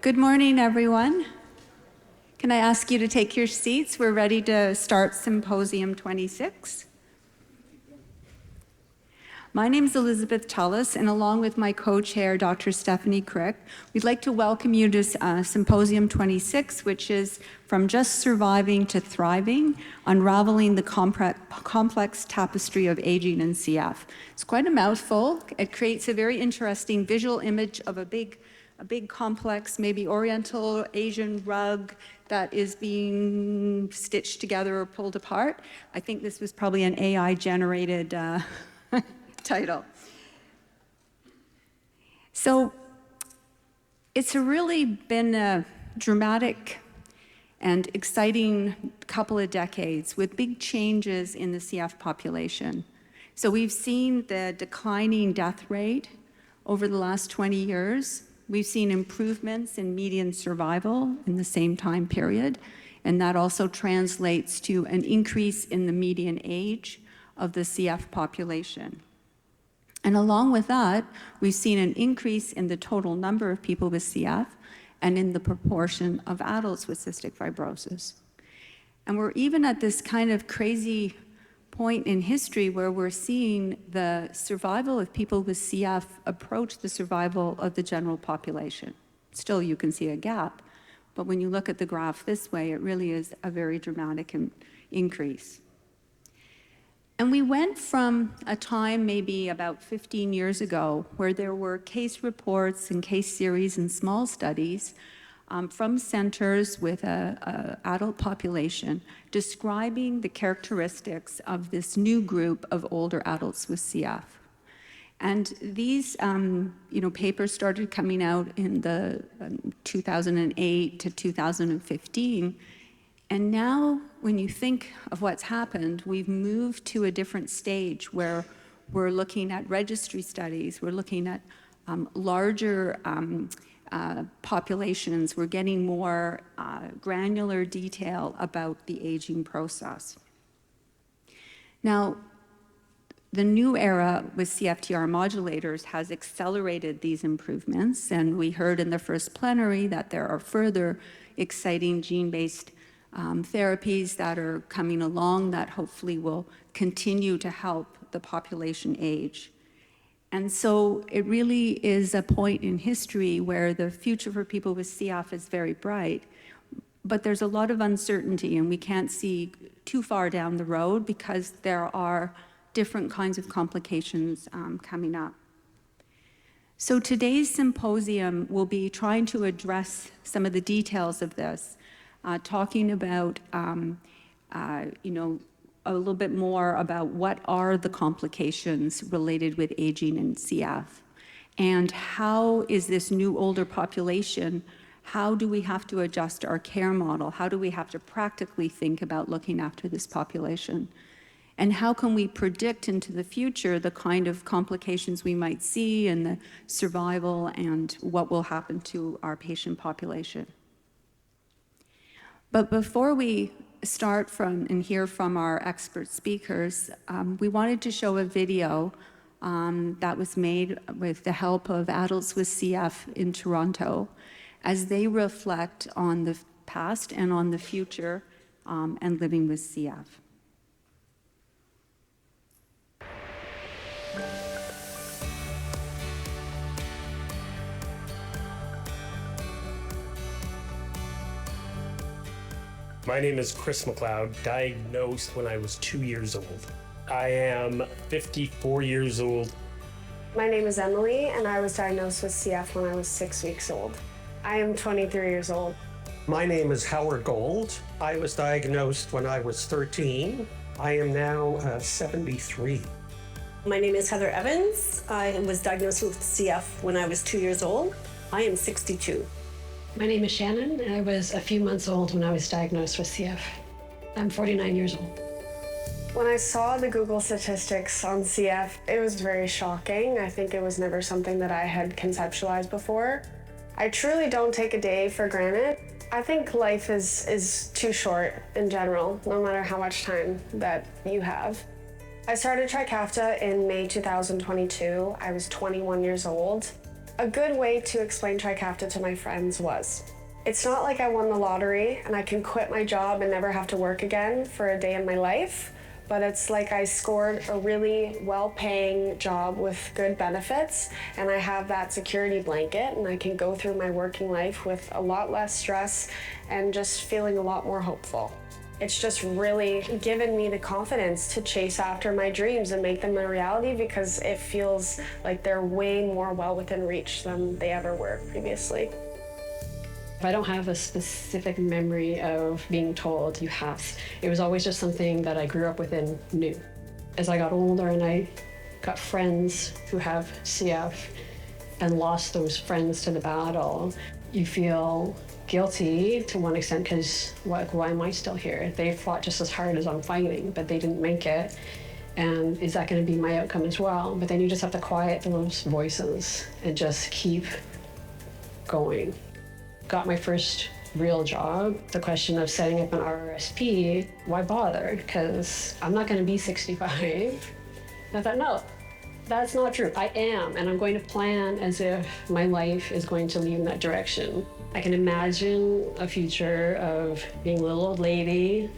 Good morning, everyone. Can I ask you to take your seats? We're ready to start Symposium 26. My name is Elizabeth Tullis, and along with my co-chair, Dr. Stephanie Crick, we'd like to welcome you to Symposium 26, which is From Just Surviving to Thriving, Unraveling the Complex Tapestry of Aging in CF. It's quite a mouthful. It creates a very interesting visual image of a big complex, maybe Oriental Asian rug that is being stitched together or pulled apart. I think this was probably an AI-generated title. So it's really been a dramatic and exciting couple of decades with big changes in the CF population. So we've seen the declining death rate over the last 20 years. We've seen improvements in median survival in the same time period, and that also translates to an increase in the median age of the CF population. And along with that, we've seen an increase in the total number of people with CF and in the proportion of adults with cystic fibrosis. And we're even at this kind of crazy point in history where we're seeing the survival of people with CF approach the survival of the general population. Still, you can see a gap, but when you look at the graph this way, it really is a very dramatic increase. And we went from a time maybe about 15 years ago where there were case reports and case series and small studies from centers with an adult population describing the characteristics of this new group of older adults with CF. And these papers started coming out in the 2008 to 2015. And now, when you think of what's happened, we've moved to a different stage where we're looking at registry studies, we're looking at larger populations, we're getting more granular detail about the aging process. Now, the new era with CFTR modulators has accelerated these improvements, and we heard in the first plenary that there are further exciting gene-based therapies that are coming along that hopefully will continue to help the population age. And so it really is a point in history where the future for people with CF is very bright, but there's a lot of uncertainty and we can't see too far down the road because there are different kinds of complications coming up. So today's symposium will be trying to address some of the details of this, talking about, a little bit more about what are the complications related with aging in CF, and how is this new older population, how do we have to adjust our care model? How do we have to practically think about looking after this population? And how can we predict into the future the kind of complications we might see and the survival and what will happen to our patient population? But before we start from and hear from our expert speakers, we wanted to show a video that was made with the help of adults with CF in Toronto as they reflect on the past and on the future and living with CF. My name is Chris McLeod, diagnosed when I was 2 years old. I am 54 years old. My name is Emily, and I was diagnosed with CF when I was 6 weeks old. I am 23 years old. My name is Howard Gold. I was diagnosed when I was 13. I am now 73. My name is Heather Evans. I was diagnosed with CF when I was 2 years old. I am 62. My name is Shannon, and I was a few months old when I was diagnosed with CF. I'm 49 years old. When I saw the Google statistics on CF, it was very shocking. I think it was never something that I had conceptualized before. I truly don't take a day for granted. I think life is too short in general, no matter how much time that you have. I started Trikafta in May 2022. I was 21 years old. A good way to explain Trikafta to my friends was, it's not like I won the lottery and I can quit my job and never have to work again for a day in my life, but it's like I scored a really well-paying job with good benefits, and I have that security blanket, and I can go through my working life with a lot less stress and just feeling a lot more hopeful. It's just really given me the confidence to chase after my dreams and make them a reality, because it feels like they're way more well within reach than they ever were previously. I don't have a specific memory of being told you have. It was always just something that I grew up with and knew. As I got older and I got friends who have CF and lost those friends to the battle, you feel guilty to one extent, because why am I still here? They fought just as hard as I'm fighting, but they didn't make it. And is that going to be my outcome as well? But then you just have to quiet those voices and just keep going. Got my first real job. The question of setting up an RRSP, why bother? Because I'm not going to be 65. And I thought, no, that's not true. I am, and I'm going to plan as if my life is going to lead in that direction. I can imagine a future of being a little old lady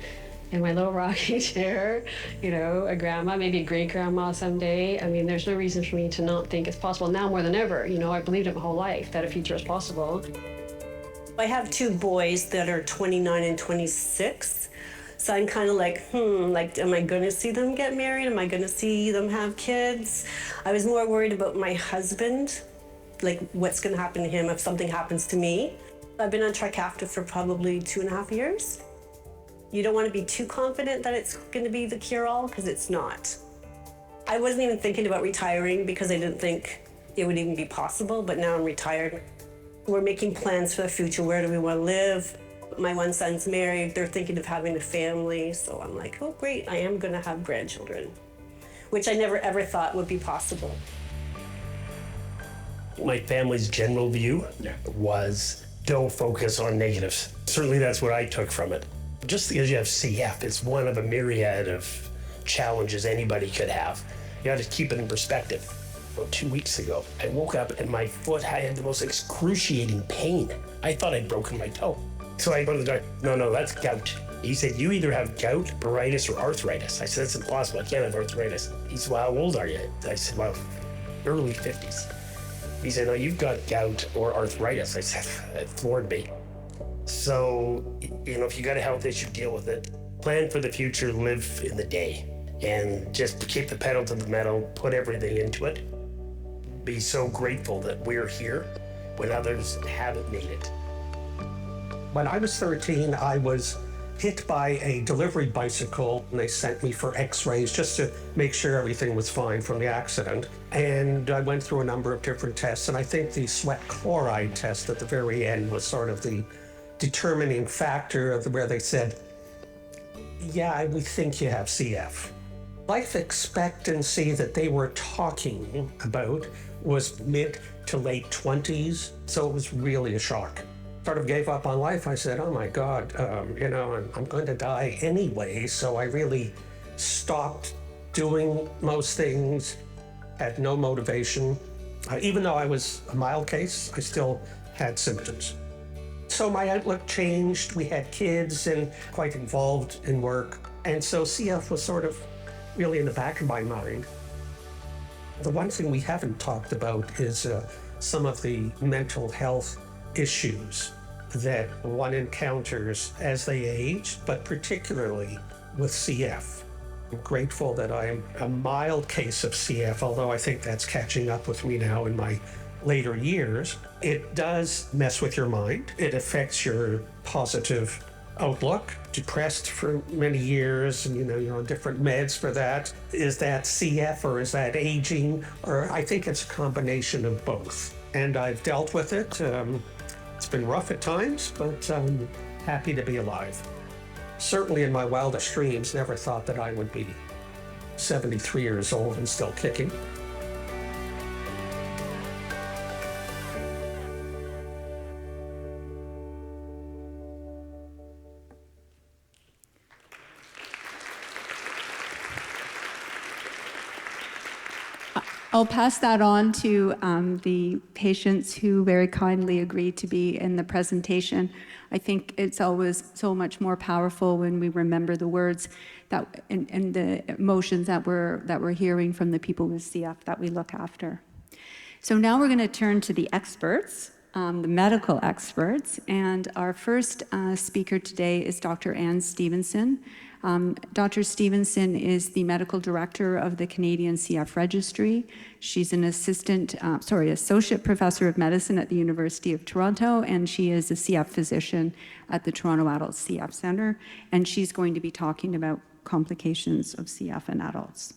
in my little rocking chair, you know, a grandma, maybe a great grandma someday. I mean, there's no reason for me to not think it's possible now more than ever. You know, I believed it my whole life that a future is possible. I have two boys that are 29 and 26. So I'm kind of like, am I gonna see them get married? Am I gonna see them have kids? I was more worried about my husband, like what's gonna happen to him if something happens to me. I've been on Trikafta for probably 2.5 years. You don't want to be too confident that it's gonna be the cure-all, because it's not. I wasn't even thinking about retiring because I didn't think it would even be possible, but now I'm retired. We're making plans for the future. Where do we want to live? My one son's married. They're thinking of having a family. So I'm like, oh, great. I am going to have grandchildren, which I never, ever thought would be possible. My family's general view was don't focus on negatives. Certainly that's what I took from it. Just because you have CF, it's one of a myriad of challenges anybody could have. You got to keep it in perspective. 2 weeks ago, I woke up and my foot, I had the most excruciating pain. I thought I'd broken my toe. So I go to the doctor, no, that's gout. He said, you either have gout, pruritus, or arthritis. I said, that's impossible, I can't have arthritis. He said, well, how old are you? I said, well, early 50s. He said, no, you've got gout or arthritis. I said, it floored me. So, you know, if you got a health issue, deal with it. Plan for the future, live in the day, and just keep the pedal to the metal, put everything into it. Be so grateful that we're here when others haven't made it. When I was 13, I was hit by a delivery bicycle, and they sent me for x-rays just to make sure everything was fine from the accident. And I went through a number of different tests, and I think the sweat chloride test at the very end was sort of the determining factor of where they said, yeah, we think you have CF. Life expectancy that they were talking about was mid to late 20s, so it was really a shock. Sort of gave up on life. I said, oh my God, you know, I'm going to die anyway, so I really stopped doing most things, had no motivation. Even though I was a mild case, I still had symptoms. So my outlook changed. We had kids and quite involved in work, and so CF was sort of really in the back of my mind. The one thing we haven't talked about is some of the mental health issues that one encounters as they age, but particularly with CF. I'm grateful that I'm a mild case of CF, although I think that's catching up with me now in my later years. It does mess with your mind. It affects your positive outlook. Depressed for many years, and you know, you're on different meds for that. Is that CF or is that aging? Or I think it's a combination of both. And I've dealt with it. It's been rough at times, but I'm happy to be alive. Certainly in my wildest dreams, never thought that I would be 73 years old and still kicking. I'll pass that on to the patients who very kindly agreed to be in the presentation. I think it's always so much more powerful when we remember the words that and the emotions that we're hearing from the people with CF that we look after. So now we're going to turn to the experts, the medical experts, and our first speaker today is Dr. Anne Stevenson. Dr. Stevenson is the medical director of the Canadian CF Registry. She's an associate professor of medicine at the University of Toronto, and she is a CF physician at the Toronto Adult CF Centre, and she's going to be talking about complications of CF in adults.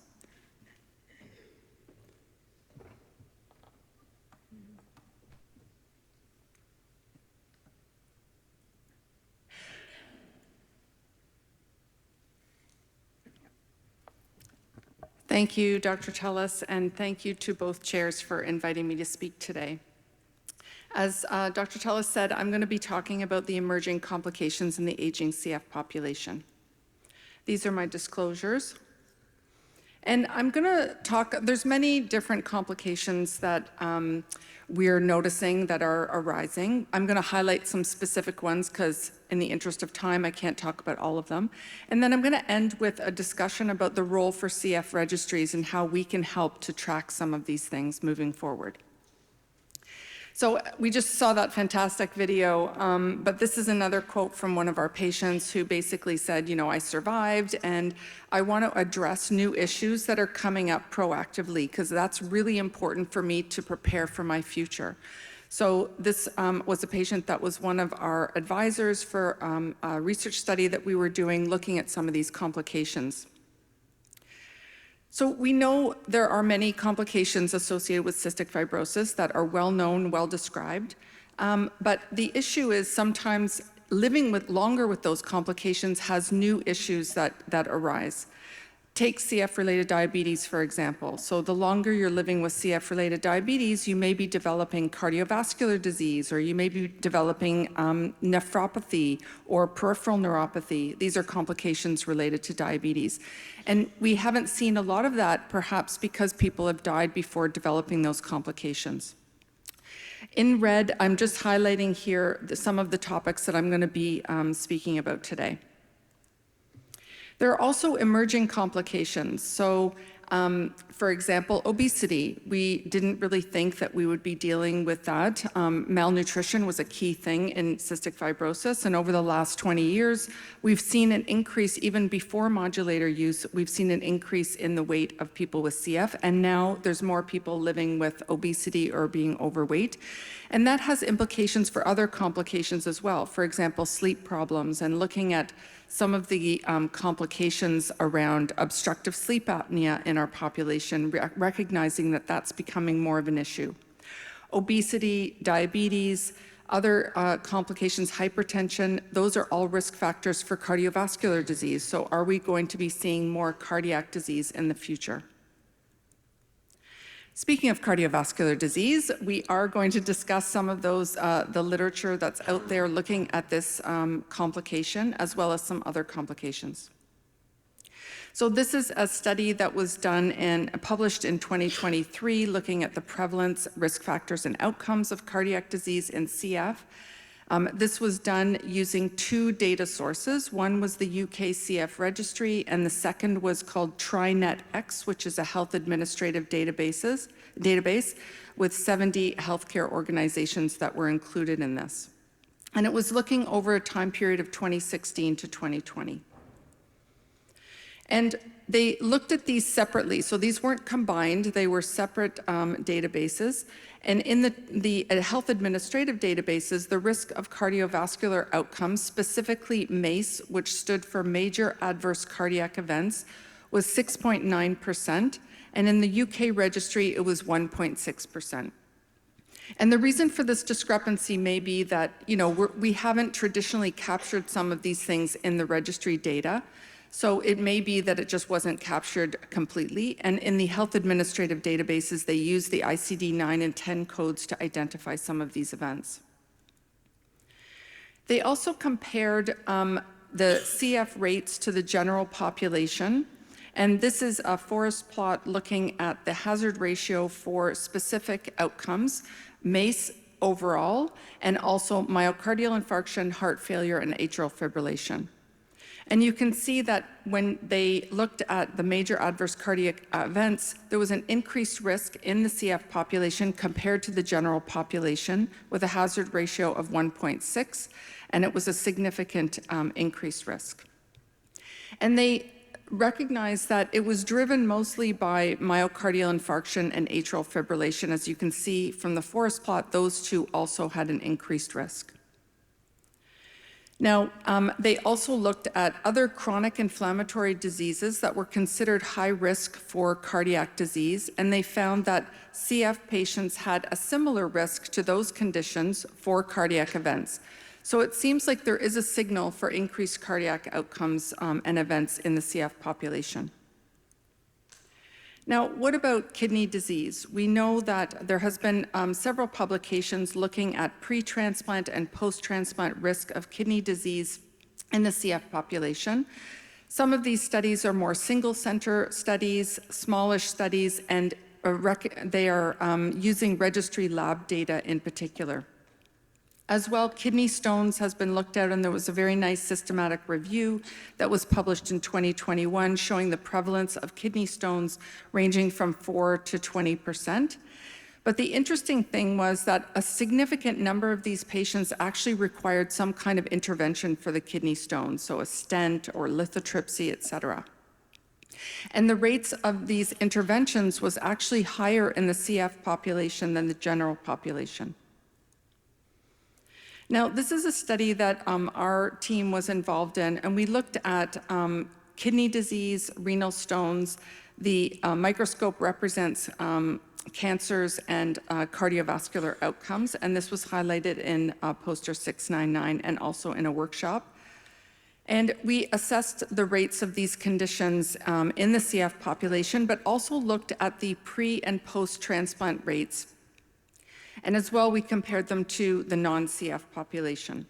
Thank you, Dr. Tellis, and thank you to both chairs for inviting me to speak today. As Dr. Tellis said, I'm going to be talking about the emerging complications in the aging CF population. These are my disclosures. And I'm going to talk, there's many different complications that we're noticing that are arising. I'm going to highlight some specific ones because in the interest of time, I can't talk about all of them. And then I'm going to end with a discussion about the role for CF registries and how we can help to track some of these things moving forward. So we just saw that fantastic video, but this is another quote from one of our patients who basically said, you know, I survived and I want to address new issues that are coming up proactively because that's really important for me to prepare for my future. So this was a patient that was one of our advisors for a research study that we were doing looking at some of these complications. So we know there are many complications associated with cystic fibrosis that are well known, well described, but the issue is sometimes living longer with those complications has new issues that arise. Take CF-related diabetes, for example. So the longer you're living with CF-related diabetes, you may be developing cardiovascular disease, or you may be developing nephropathy or peripheral neuropathy. These are complications related to diabetes. And we haven't seen a lot of that, perhaps because people have died before developing those complications. In red, I'm just highlighting here some of the topics that I'm going to be speaking about today. There are also emerging complications. So, for example, obesity. We didn't really think that we would be dealing with that. Malnutrition was a key thing in cystic fibrosis, and over the last 20 years, we've seen an increase, even before modulator use, we've seen an increase in the weight of people with CF, and now there's more people living with obesity or being overweight. And that has implications for other complications as well. For example, sleep problems, and looking at some of the complications around obstructive sleep apnea in our population, recognizing that that's becoming more of an issue. Obesity, diabetes, other complications, hypertension, those are all risk factors for cardiovascular disease. So are we going to be seeing more cardiac disease in the future? Speaking of cardiovascular disease, we are going to discuss some of those, the literature that's out there looking at this complication, as well as some other complications. So this is a study that was done and published in 2023, looking at the prevalence, risk factors, and outcomes of cardiac disease in CF. This was done using two data sources. One was the UK CF Registry, and the second was called TriNetX, which is a health administrative database with 70 healthcare organizations that were included in this. And it was looking over a time period of 2016 to 2020. And they looked at these separately. So these weren't combined, they were separate databases. And in the health administrative databases, the risk of cardiovascular outcomes, specifically MACE, which stood for Major Adverse Cardiac Events, was 6.9%. And in the UK registry, it was 1.6%. And the reason for this discrepancy may be that, you know, we haven't traditionally captured some of these things in the registry data. So it may be that it just wasn't captured completely. And in the health administrative databases, they use the ICD-9 and 10 codes to identify some of these events. They also compared the CF rates to the general population. And this is a forest plot looking at the hazard ratio for specific outcomes, MACE overall, and also myocardial infarction, heart failure, and atrial fibrillation. And you can see that when they looked at the major adverse cardiac events, there was an increased risk in the CF population compared to the general population with a hazard ratio of 1.6, and it was a significant increased risk. And they recognized that it was driven mostly by myocardial infarction and atrial fibrillation. As you can see from the forest plot, those two also had an increased risk. Now, they also looked at other chronic inflammatory diseases that were considered high risk for cardiac disease, and they found that CF patients had a similar risk to those conditions for cardiac events. So it seems like there is a signal for increased cardiac outcomes and events in the CF population. Now, what about kidney disease? We know that there has been several publications looking at pre-transplant and post-transplant risk of kidney disease in the CF population. Some of these studies are more single-center studies, smallish studies, and they are using registry lab data in particular. As well, kidney stones has been looked at, and there was a very nice systematic review that was published in 2021 showing the prevalence of kidney stones ranging from 4 to 20%. But the interesting thing was that a significant number of these patients actually required some kind of intervention for the kidney stones, so a stent or lithotripsy, et cetera. And the rates of these interventions was actually higher in the CF population than the general population. Now, this is a study that our team was involved in, and we looked at kidney disease, renal stones. The microscope represents cancers and cardiovascular outcomes, and this was highlighted in poster 699 and also in a workshop. And we assessed the rates of these conditions in the CF population, but also looked at the pre- and post-transplant rates. And as well, we compared them to the non-CF population.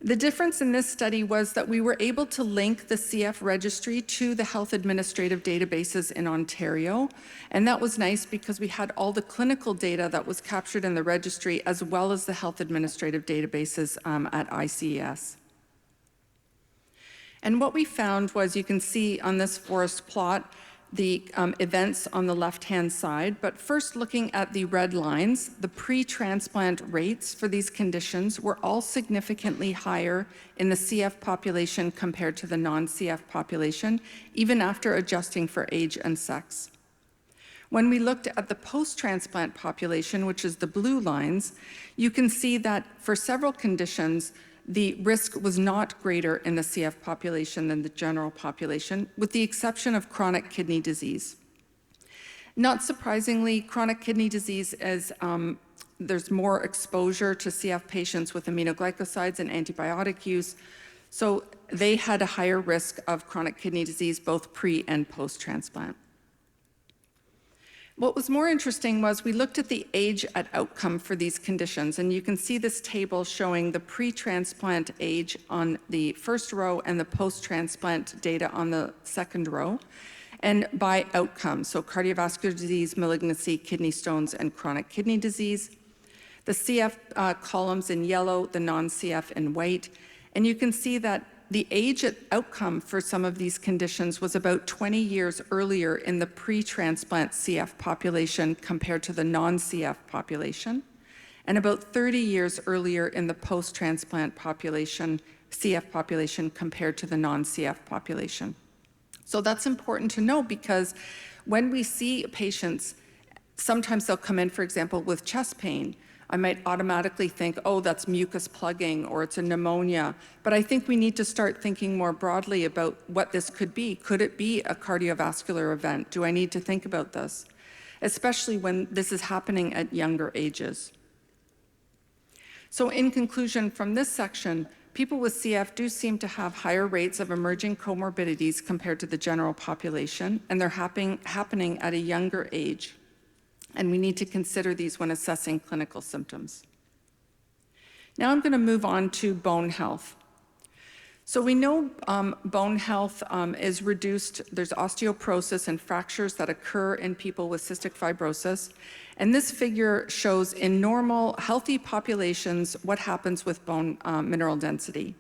The difference in this study was that we were able to link the CF registry to the health administrative databases in Ontario. And that was nice because we had all the clinical data that was captured in the registry as well as the health administrative databases at ICES. And what we found was, you can see on this forest plot, the events on the left-hand side, but first looking at the red lines, the pre-transplant rates for these conditions were all significantly higher in the CF population compared to the non-CF population, even after adjusting for age and sex. When we looked at the post-transplant population, which is the blue lines, you can see that for several conditions, the risk was not greater in the CF population than the general population, with the exception of chronic kidney disease. Not surprisingly, chronic kidney disease is, there's more exposure to CF patients with aminoglycosides and antibiotic use, so they had a higher risk of chronic kidney disease both pre and post-transplant. What was more interesting was we looked at the age at outcome for these conditions, and you can see this table showing the pre-transplant age on the first row and the post-transplant data on the second row, and by outcome, so cardiovascular disease, malignancy, kidney stones, and chronic kidney disease. The CF columns in yellow, the non-CF in white, and you can see that the age at outcome for some of these conditions was about 20 years earlier in the pre-transplant CF population compared to the non-CF population, and about 30 years earlier in the post-transplant population, CF population, compared to the non-CF population. So that's important to know, because when we see patients, sometimes they'll come in, for example, with chest pain. I might automatically think, oh, that's mucus plugging or it's a pneumonia. But I think we need to start thinking more broadly about what this could be. Could it be a cardiovascular event? Do I need to think about this? Especially when this is happening at younger ages. So in conclusion from this section, people with CF do seem to have higher rates of emerging comorbidities compared to the general population, and they're happening at a younger age. And we need to consider these when assessing clinical symptoms. Now I'm going to move on to bone health. So we know bone health is reduced. There's osteoporosis and fractures that occur in people with cystic fibrosis. And this figure shows in normal, healthy populations what happens with bone mineral density.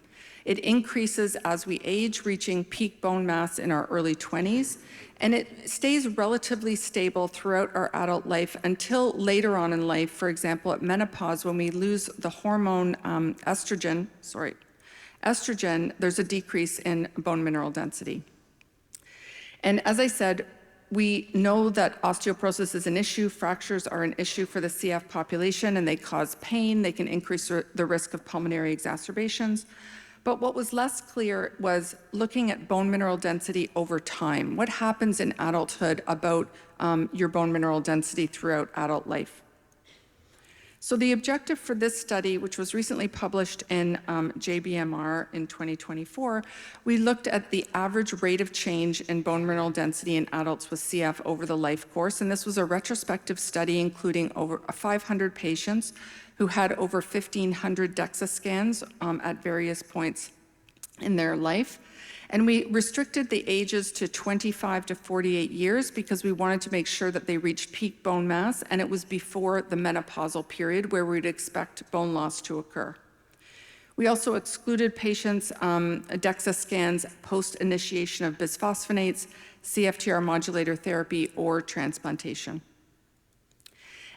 It increases as we age, reaching peak bone mass in our early 20s, and it stays relatively stable throughout our adult life until later on in life, for example, at menopause, when we lose the hormone estrogen, there's a decrease in bone mineral density. And as I said, we know that osteoporosis is an issue, fractures are an issue for the CF population, and they cause pain, they can increase the risk of pulmonary exacerbations. But what was less clear was looking at bone mineral density over time. What happens in adulthood about your bone mineral density throughout adult life? So the objective for this study, which was recently published in JBMR in 2024, we looked at the average rate of change in bone mineral density in adults with CF over the life course. And this was a retrospective study including over 500 patients who had over 1,500 DEXA scans at various points in their life. And we restricted the ages to 25 to 48 years because we wanted to make sure that they reached peak bone mass, and it was before the menopausal period where we'd expect bone loss to occur. We also excluded patients' DEXA scans post-initiation of bisphosphonates, CFTR modulator therapy, or transplantation.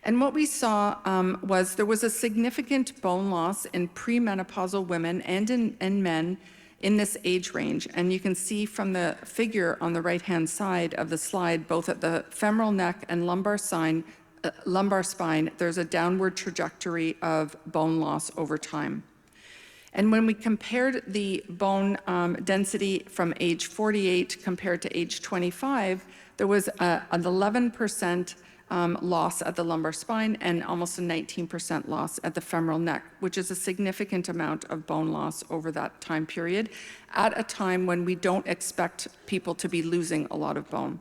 And what we saw was there was a significant bone loss in premenopausal women and in men in this age range. And you can see from the figure on the right-hand side of the slide, both at the femoral neck and lumbar spine, there's a downward trajectory of bone loss over time. And when we compared the bone density from age 48 compared to age 25, there was an 11% loss at the lumbar spine and almost a 19% loss at the femoral neck, which is a significant amount of bone loss over that time period at a time when we don't expect people to be losing a lot of bone.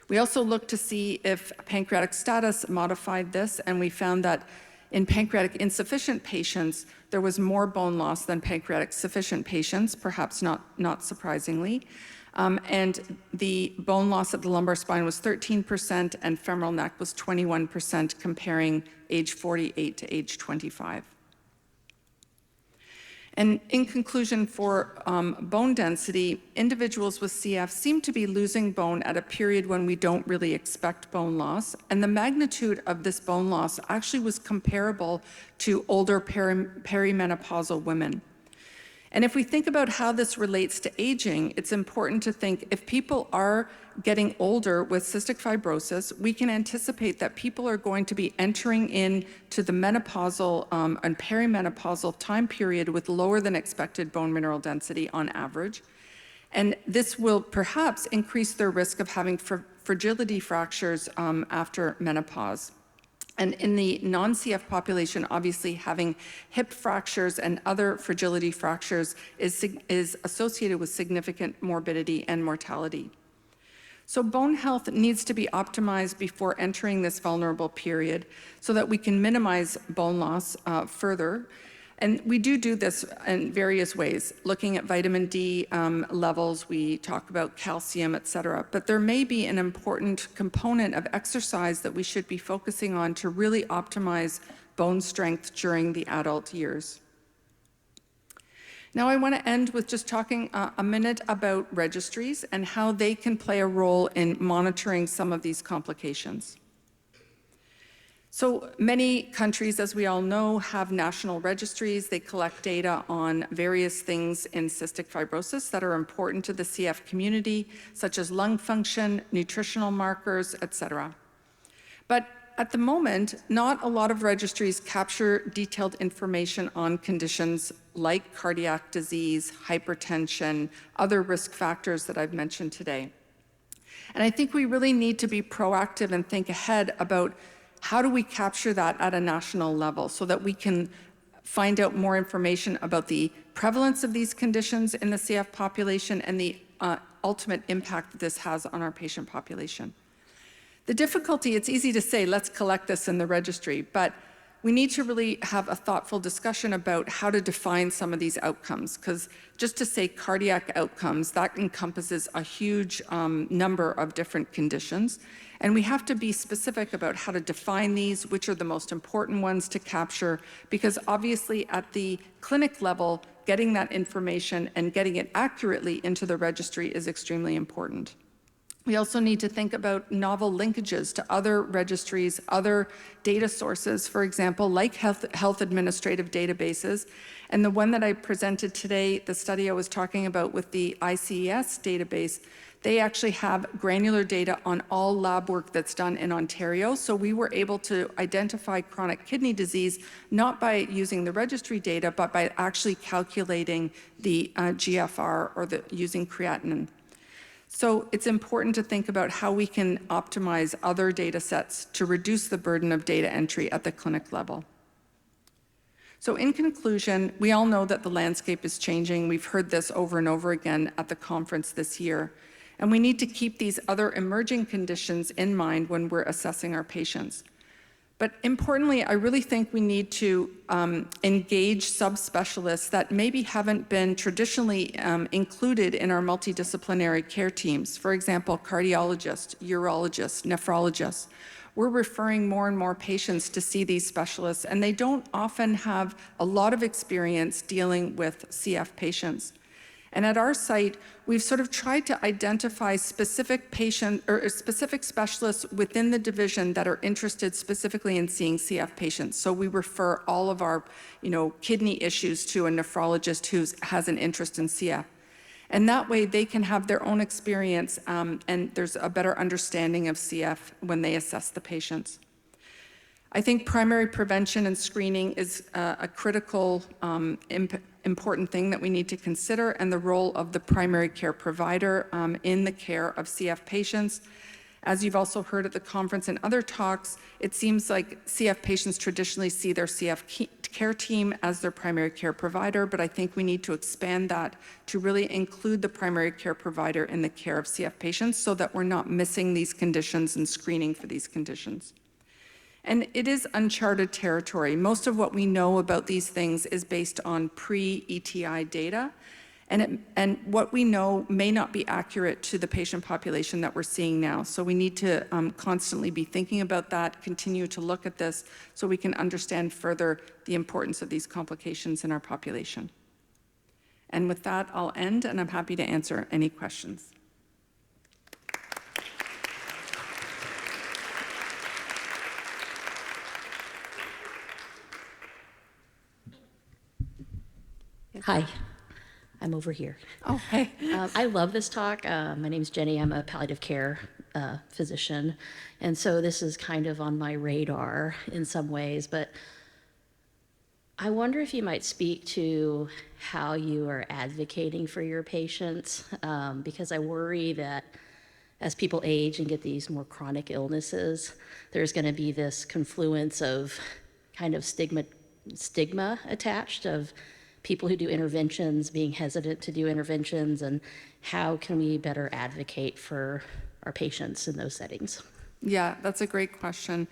We also looked to see if pancreatic status modified this, and we found that in pancreatic insufficient patients, there was more bone loss than pancreatic sufficient patients, perhaps not surprisingly. And the bone loss at the lumbar spine was 13% and femoral neck was 21%, comparing age 48 to age 25. And in conclusion, for bone density, individuals with CF seem to be losing bone at a period when we don't really expect bone loss. And the magnitude of this bone loss actually was comparable to older perimenopausal women. And if we think about how this relates to aging, it's important to think if people are getting older with cystic fibrosis, we can anticipate that people are going to be entering into the menopausal and perimenopausal time period with lower than expected bone mineral density on average. And this will perhaps increase their risk of having fragility fractures after menopause. And in the non-CF population, obviously having hip fractures and other fragility fractures is associated with significant morbidity and mortality. So bone health needs to be optimized before entering this vulnerable period so that we can minimize bone loss further. And we do this in various ways, looking at vitamin D levels, we talk about calcium, et cetera. But there may be an important component of exercise that we should be focusing on to really optimize bone strength during the adult years. Now I want to end with just talking a minute about registries and how they can play a role in monitoring some of these complications. So many countries, as we all know, have national registries. They collect data on various things in cystic fibrosis that are important to the CF community, such as lung function, nutritional markers, et cetera. But at the moment, not a lot of registries capture detailed information on conditions like cardiac disease, hypertension, other risk factors that I've mentioned today. And I think we really need to be proactive and think ahead about how do we capture that at a national level so that we can find out more information about the prevalence of these conditions in the CF population and the ultimate impact that this has on our patient population. The difficulty, it's easy to say, let's collect this in the registry, but we need to really have a thoughtful discussion about how to define some of these outcomes, because just to say cardiac outcomes, that encompasses a huge number of different conditions. And we have to be specific about how to define these, which are the most important ones to capture, because obviously at the clinic level, getting that information and getting it accurately into the registry is extremely important. We also need to think about novel linkages to other registries, other data sources, for example, like health administrative databases. And the one that I presented today, the study I was talking about with the ICES database, they actually have granular data on all lab work that's done in Ontario. So we were able to identify chronic kidney disease, not by using the registry data, but by actually calculating the GFR or using creatinine. So it's important to think about how we can optimize other data sets to reduce the burden of data entry at the clinic level. So in conclusion, we all know that the landscape is changing. We've heard this over and over again at the conference this year. And we need to keep these other emerging conditions in mind when we're assessing our patients. But importantly, I really think we need to engage subspecialists that maybe haven't been traditionally included in our multidisciplinary care teams. For example, cardiologists, urologists, nephrologists. We're referring more and more patients to see these specialists, and they don't often have a lot of experience dealing with CF patients. And at our site, we've sort of tried to identify specific specific specialists within the division that are interested specifically in seeing CF patients. So we refer all of our, kidney issues to a nephrologist who has an interest in CF. And that way they can have their own experience and there's a better understanding of CF when they assess the patients. I think primary prevention and screening is a critical important thing that we need to consider, and the role of the primary care provider in the care of CF patients. As you've also heard at the conference and other talks, it seems like CF patients traditionally see their CF care team as their primary care provider, but I think we need to expand that to really include the primary care provider in the care of CF patients so that we're not missing these conditions and screening for these conditions. And it is uncharted territory. Most of what we know about these things is based on pre-ETI data, and what we know may not be accurate to the patient population that we're seeing now. So we need to constantly be thinking about that, continue to look at this so we can understand further the importance of these complications in our population. And with that, I'll end, and I'm happy to answer any questions. Hi, I'm over here. Oh, hey. I love this talk. My name is Jenny. I'm a palliative care physician. And so this is kind of on my radar in some ways, but I wonder if you might speak to how you are advocating for your patients, because I worry that as people age and get these more chronic illnesses, there's going to be this confluence of kind of stigma attached of people who do interventions being hesitant to do interventions, and how can we better advocate for our patients in those settings? Yeah, that's a great question.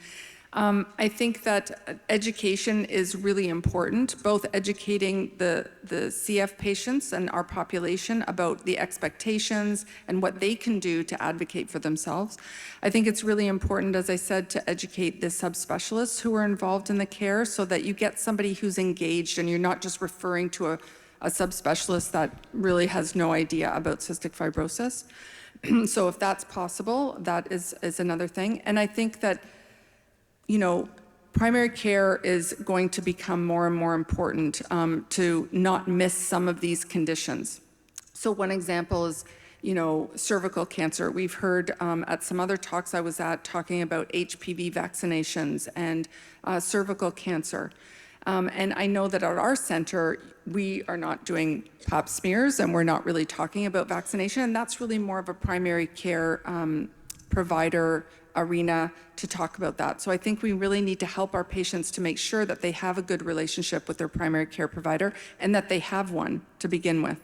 I think that education is really important, both educating the CF patients and our population about the expectations and what they can do to advocate for themselves. I think it's really important, as I said, to educate the subspecialists who are involved in the care so that you get somebody who's engaged and you're not just referring to a subspecialist that really has no idea about cystic fibrosis. So if that's possible, that is another thing. And I think that primary care is going to become more and more important to not miss some of these conditions. So one example is, cervical cancer. We've heard at some other talks I was at talking about HPV vaccinations and cervical cancer. And I know that at our center, we are not doing pap smears and we're not really talking about vaccination. And that's really more of a primary care provider arena to talk about that. So I think we really need to help our patients to make sure that they have a good relationship with their primary care provider and that they have one to begin with.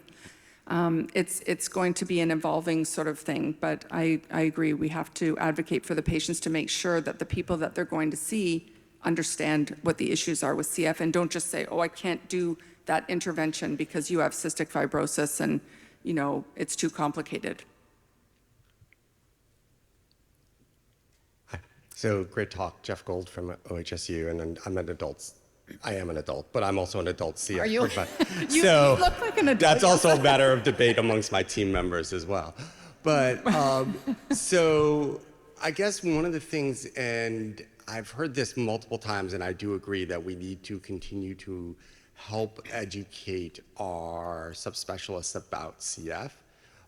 It's going to be an evolving sort of thing, but I agree we have to advocate for the patients to make sure that the people that they're going to see understand what the issues are with CF and don't just say, oh, I can't do that intervention because you have cystic fibrosis and, you know, it's too complicated. Hi. So great talk, Jeff Gold from OHSU, and I'm an adult. I am an adult, but I'm also an adult CF. Are you? You so look like an adult. That's also a matter of debate amongst my team members as well. But so I guess one of the things, and I've heard this multiple times, and I do agree that we need to continue to help educate our subspecialists about CF.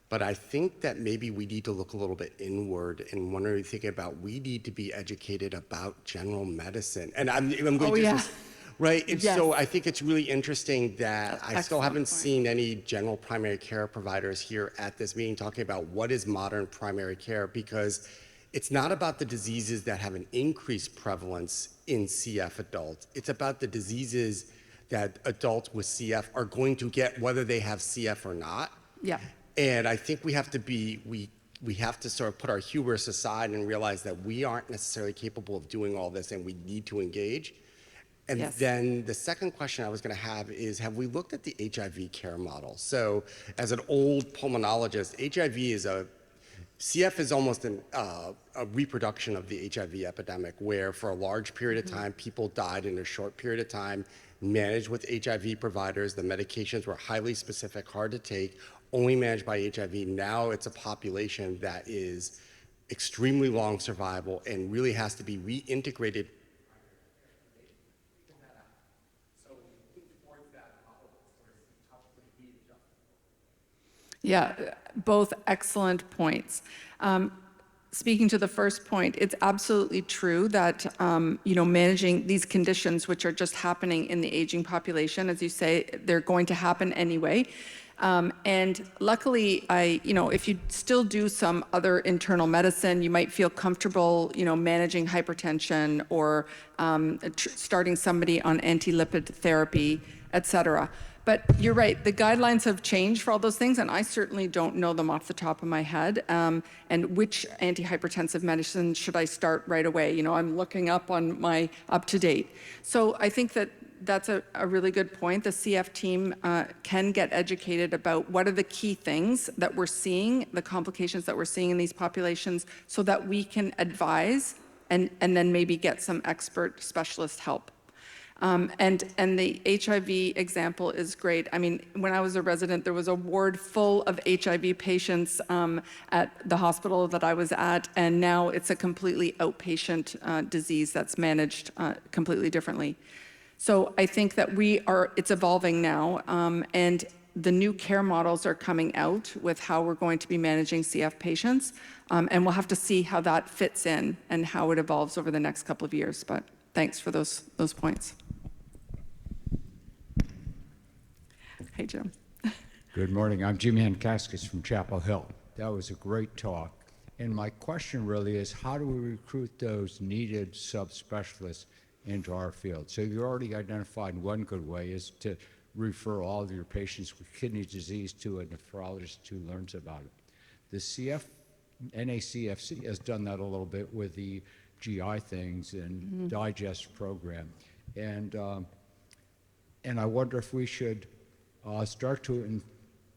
But I think that maybe we need to look a little bit inward and when are you thinking about we need to be educated about general medicine. And I'm going to just, right? And Yes. so I think it's really interesting that I still haven't point. seen any general primary care providers here at this meeting talking about what is modern primary care, because it's not about the diseases that have an increased prevalence in CF adults. It's about the diseases that adults with CF are going to get whether they have CF or not. Yeah. And I think we have to sort of put our hubris aside and realize that we aren't necessarily capable of doing all this and we need to engage. And Yes. then the second question I was going to have is, have we looked at the HIV care model? So as an old pulmonologist, CF is almost a reproduction of the HIV epidemic, where for a large period of time, people died in a short period of time, managed with HIV providers. The medications were highly specific, hard to take, only managed by HIV. Now it's a population that is extremely long survival and really has to be reintegrated. Yeah, both excellent points. Speaking to the first point, it's absolutely true that you know, managing these conditions, which are just happening in the aging population, as you say, they're going to happen anyway. And luckily, you know, if you still do some other internal medicine, you might feel comfortable, you know, managing hypertension or starting somebody on anti-lipid therapy, et cetera. But you're right, the guidelines have changed for all those things, and I certainly don't know them off the top of my head. And which antihypertensive medicine should I start right away? You know, I'm looking up on my up-to-date. So I think that that's a really good point. The CF team can get educated about what are the key things that we're seeing, the complications that we're seeing in these populations, so that we can advise and then maybe get some expert specialist help. And the HIV example is great. I mean, when I was a resident, there was a ward full of HIV patients at the hospital that I was at, and now it's a completely outpatient disease that's managed completely differently. So I think that it's evolving now, and the new care models are coming out with how we're going to be managing CF patients, and we'll have to see how that fits in and how it evolves over the next couple of years. But thanks for those points. Hey, Jim. Good morning. I'm Jim Hankaskis from Chapel Hill. That was a great talk. And my question really is, how do we recruit those needed subspecialists into our field? So you already identified one good way is to refer all of your patients with kidney disease to a nephrologist who learns about it. The NACFC has done that a little bit with the GI things and digest program. And I wonder if we should start to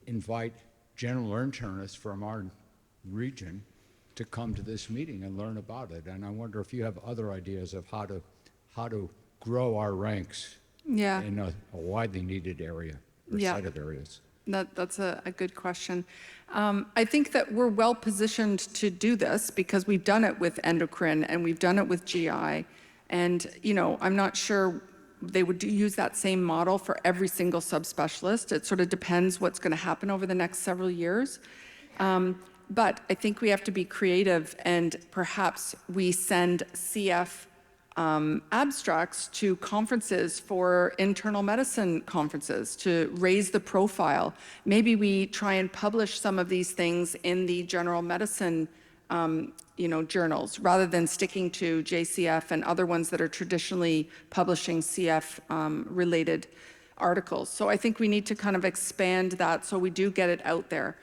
invite general internists from our region to come to this meeting and learn about it. And I wonder if you have other ideas of how to grow our ranks in a widely needed area or set of areas. That's a good question. I think that we're well positioned to do this because we've done it with endocrine and we've done it with GI. And, you know, I'm not sure they would use that same model for every single subspecialist. It sort of depends what's going to happen over the next several years. But I think we have to be creative, and perhaps we send CF abstracts to conferences for internal medicine conferences to raise the profile. Maybe we try and publish some of these things in the general medicine journals, rather than sticking to JCF and other ones that are traditionally publishing CF related articles. So I think we need to kind of expand that so we do get it out there.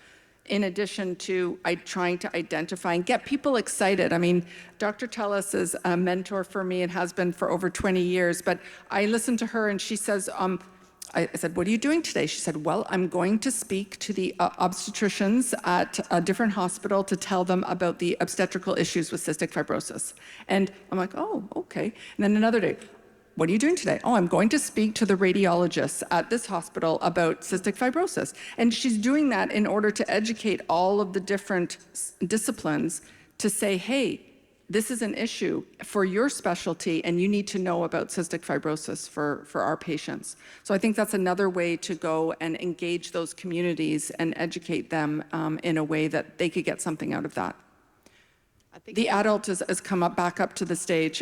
in addition to trying to identify and get people excited. I mean, Dr. Tellis is a mentor for me and has been for over 20 years, but I listened to her and she says, I said, what are you doing today? She said, well, I'm going to speak to the obstetricians at a different hospital to tell them about the obstetrical issues with cystic fibrosis. And I'm like, oh, okay. And then another day, what are you doing today? Oh, I'm going to speak to the radiologists at this hospital about cystic fibrosis. And she's doing that in order to educate all of the different disciplines to say, hey, this is an issue for your specialty and you need to know about cystic fibrosis for our patients. So I think that's another way to go and engage those communities and educate them in a way that they could get something out of that. I think the adult has come back up to the stage.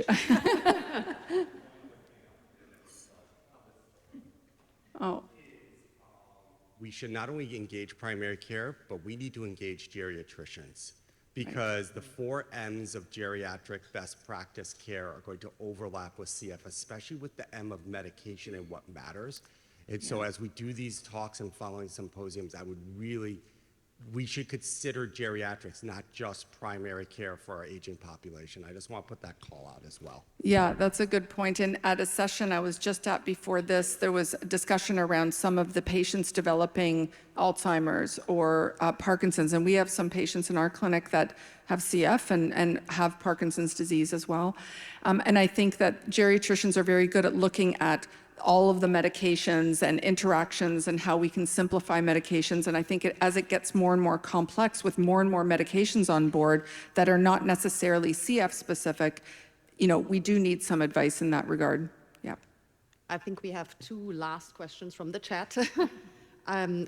Oh. We should not only engage primary care, but we need to engage geriatricians, because the 4 M's of geriatric best practice care are going to overlap with CF, especially with the M of medication and what matters. And so as we do these talks and following symposiums, we should consider geriatrics, not just primary care for our aging population. I just want to put that call out as well. Yeah, that's a good point. And at a session I was just at before this, there was a discussion around some of the patients developing Alzheimer's or Parkinson's. And we have some patients in our clinic that have CF and have Parkinson's disease as well. And I think that geriatricians are very good at looking at all of the medications and interactions and how we can simplify medications. And I think as it gets more and more complex with more and more medications on board that are not necessarily CF specific, we do need some advice in that regard. Yeah. I think we have 2 last questions from the chat.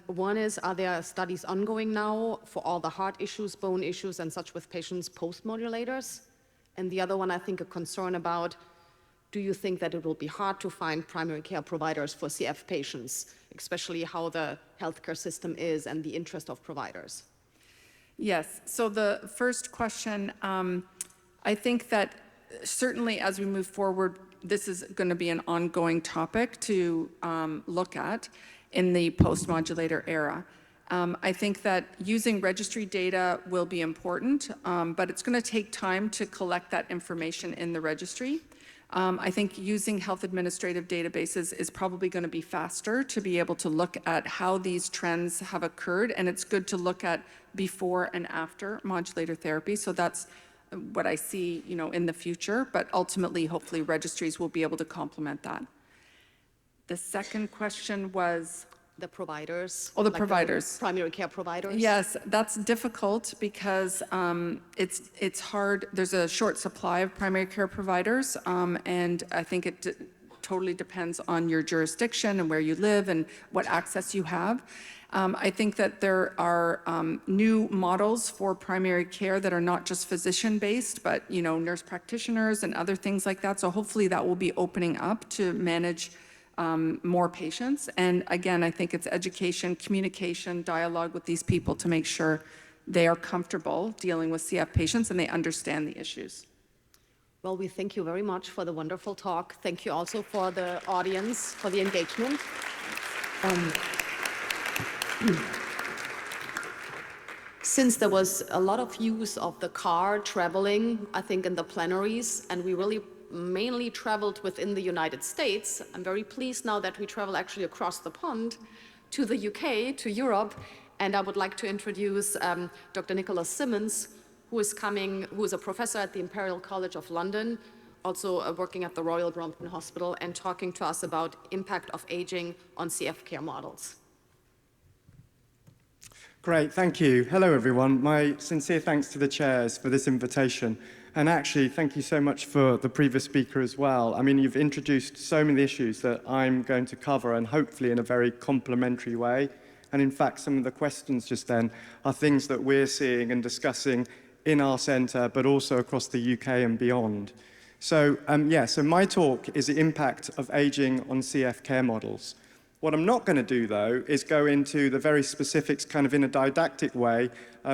One is, are there studies ongoing now for all the heart issues, bone issues, and such with patients post-modulators? And the other one, I think, a concern about, do you think that it will be hard to find primary care providers for CF patients, especially how the healthcare system is and the interest of providers? Yes, so the first question, I think that certainly as we move forward, this is going to be an ongoing topic to look at in the post-modulator era. I think that using registry data will be important, but it's going to take time to collect that information in the registry. I think using health administrative databases is probably going to be faster to be able to look at how these trends have occurred, and it's good to look at before and after modulator therapy. So that's what I see, in the future, but ultimately, hopefully, registries will be able to complement that. The second question was? The providers. Oh, the providers. Primary care providers. Yes, that's difficult because it's hard. There's a short supply of primary care providers, and I think it totally depends on your jurisdiction and where you live and what access you have. I think that there are new models for primary care that are not just physician-based, but nurse practitioners and other things like that. So hopefully that will be opening up to manage more patients. And again, I think it's education, communication, dialogue with these people to make sure they are comfortable dealing with CF patients and they understand the issues. Well, we thank you very much for the wonderful talk. Thank you also for the audience, for the engagement. Since there was a lot of use of the car traveling, I think in the plenaries, and we really mainly traveled within the United States. I'm very pleased now that we travel actually across the pond to the UK, to Europe, and I would like to introduce Dr. Nicholas Simmons, who is a professor at the Imperial College of London, also working at the Royal Brompton Hospital, and talking to us about impact of aging on CF care models. Great, thank you. Hello, everyone. My sincere thanks to the chairs for this invitation. And actually, thank you so much for the previous speaker as well. I mean, you've introduced so many issues that I'm going to cover, and hopefully in a very complementary way. And in fact, some of the questions just then are things that we're seeing and discussing in our centre, but also across the UK and beyond. So, so my talk is the impact of ageing on CF care models. What I'm not going to do, though, is go into the very specifics kind of in a didactic way,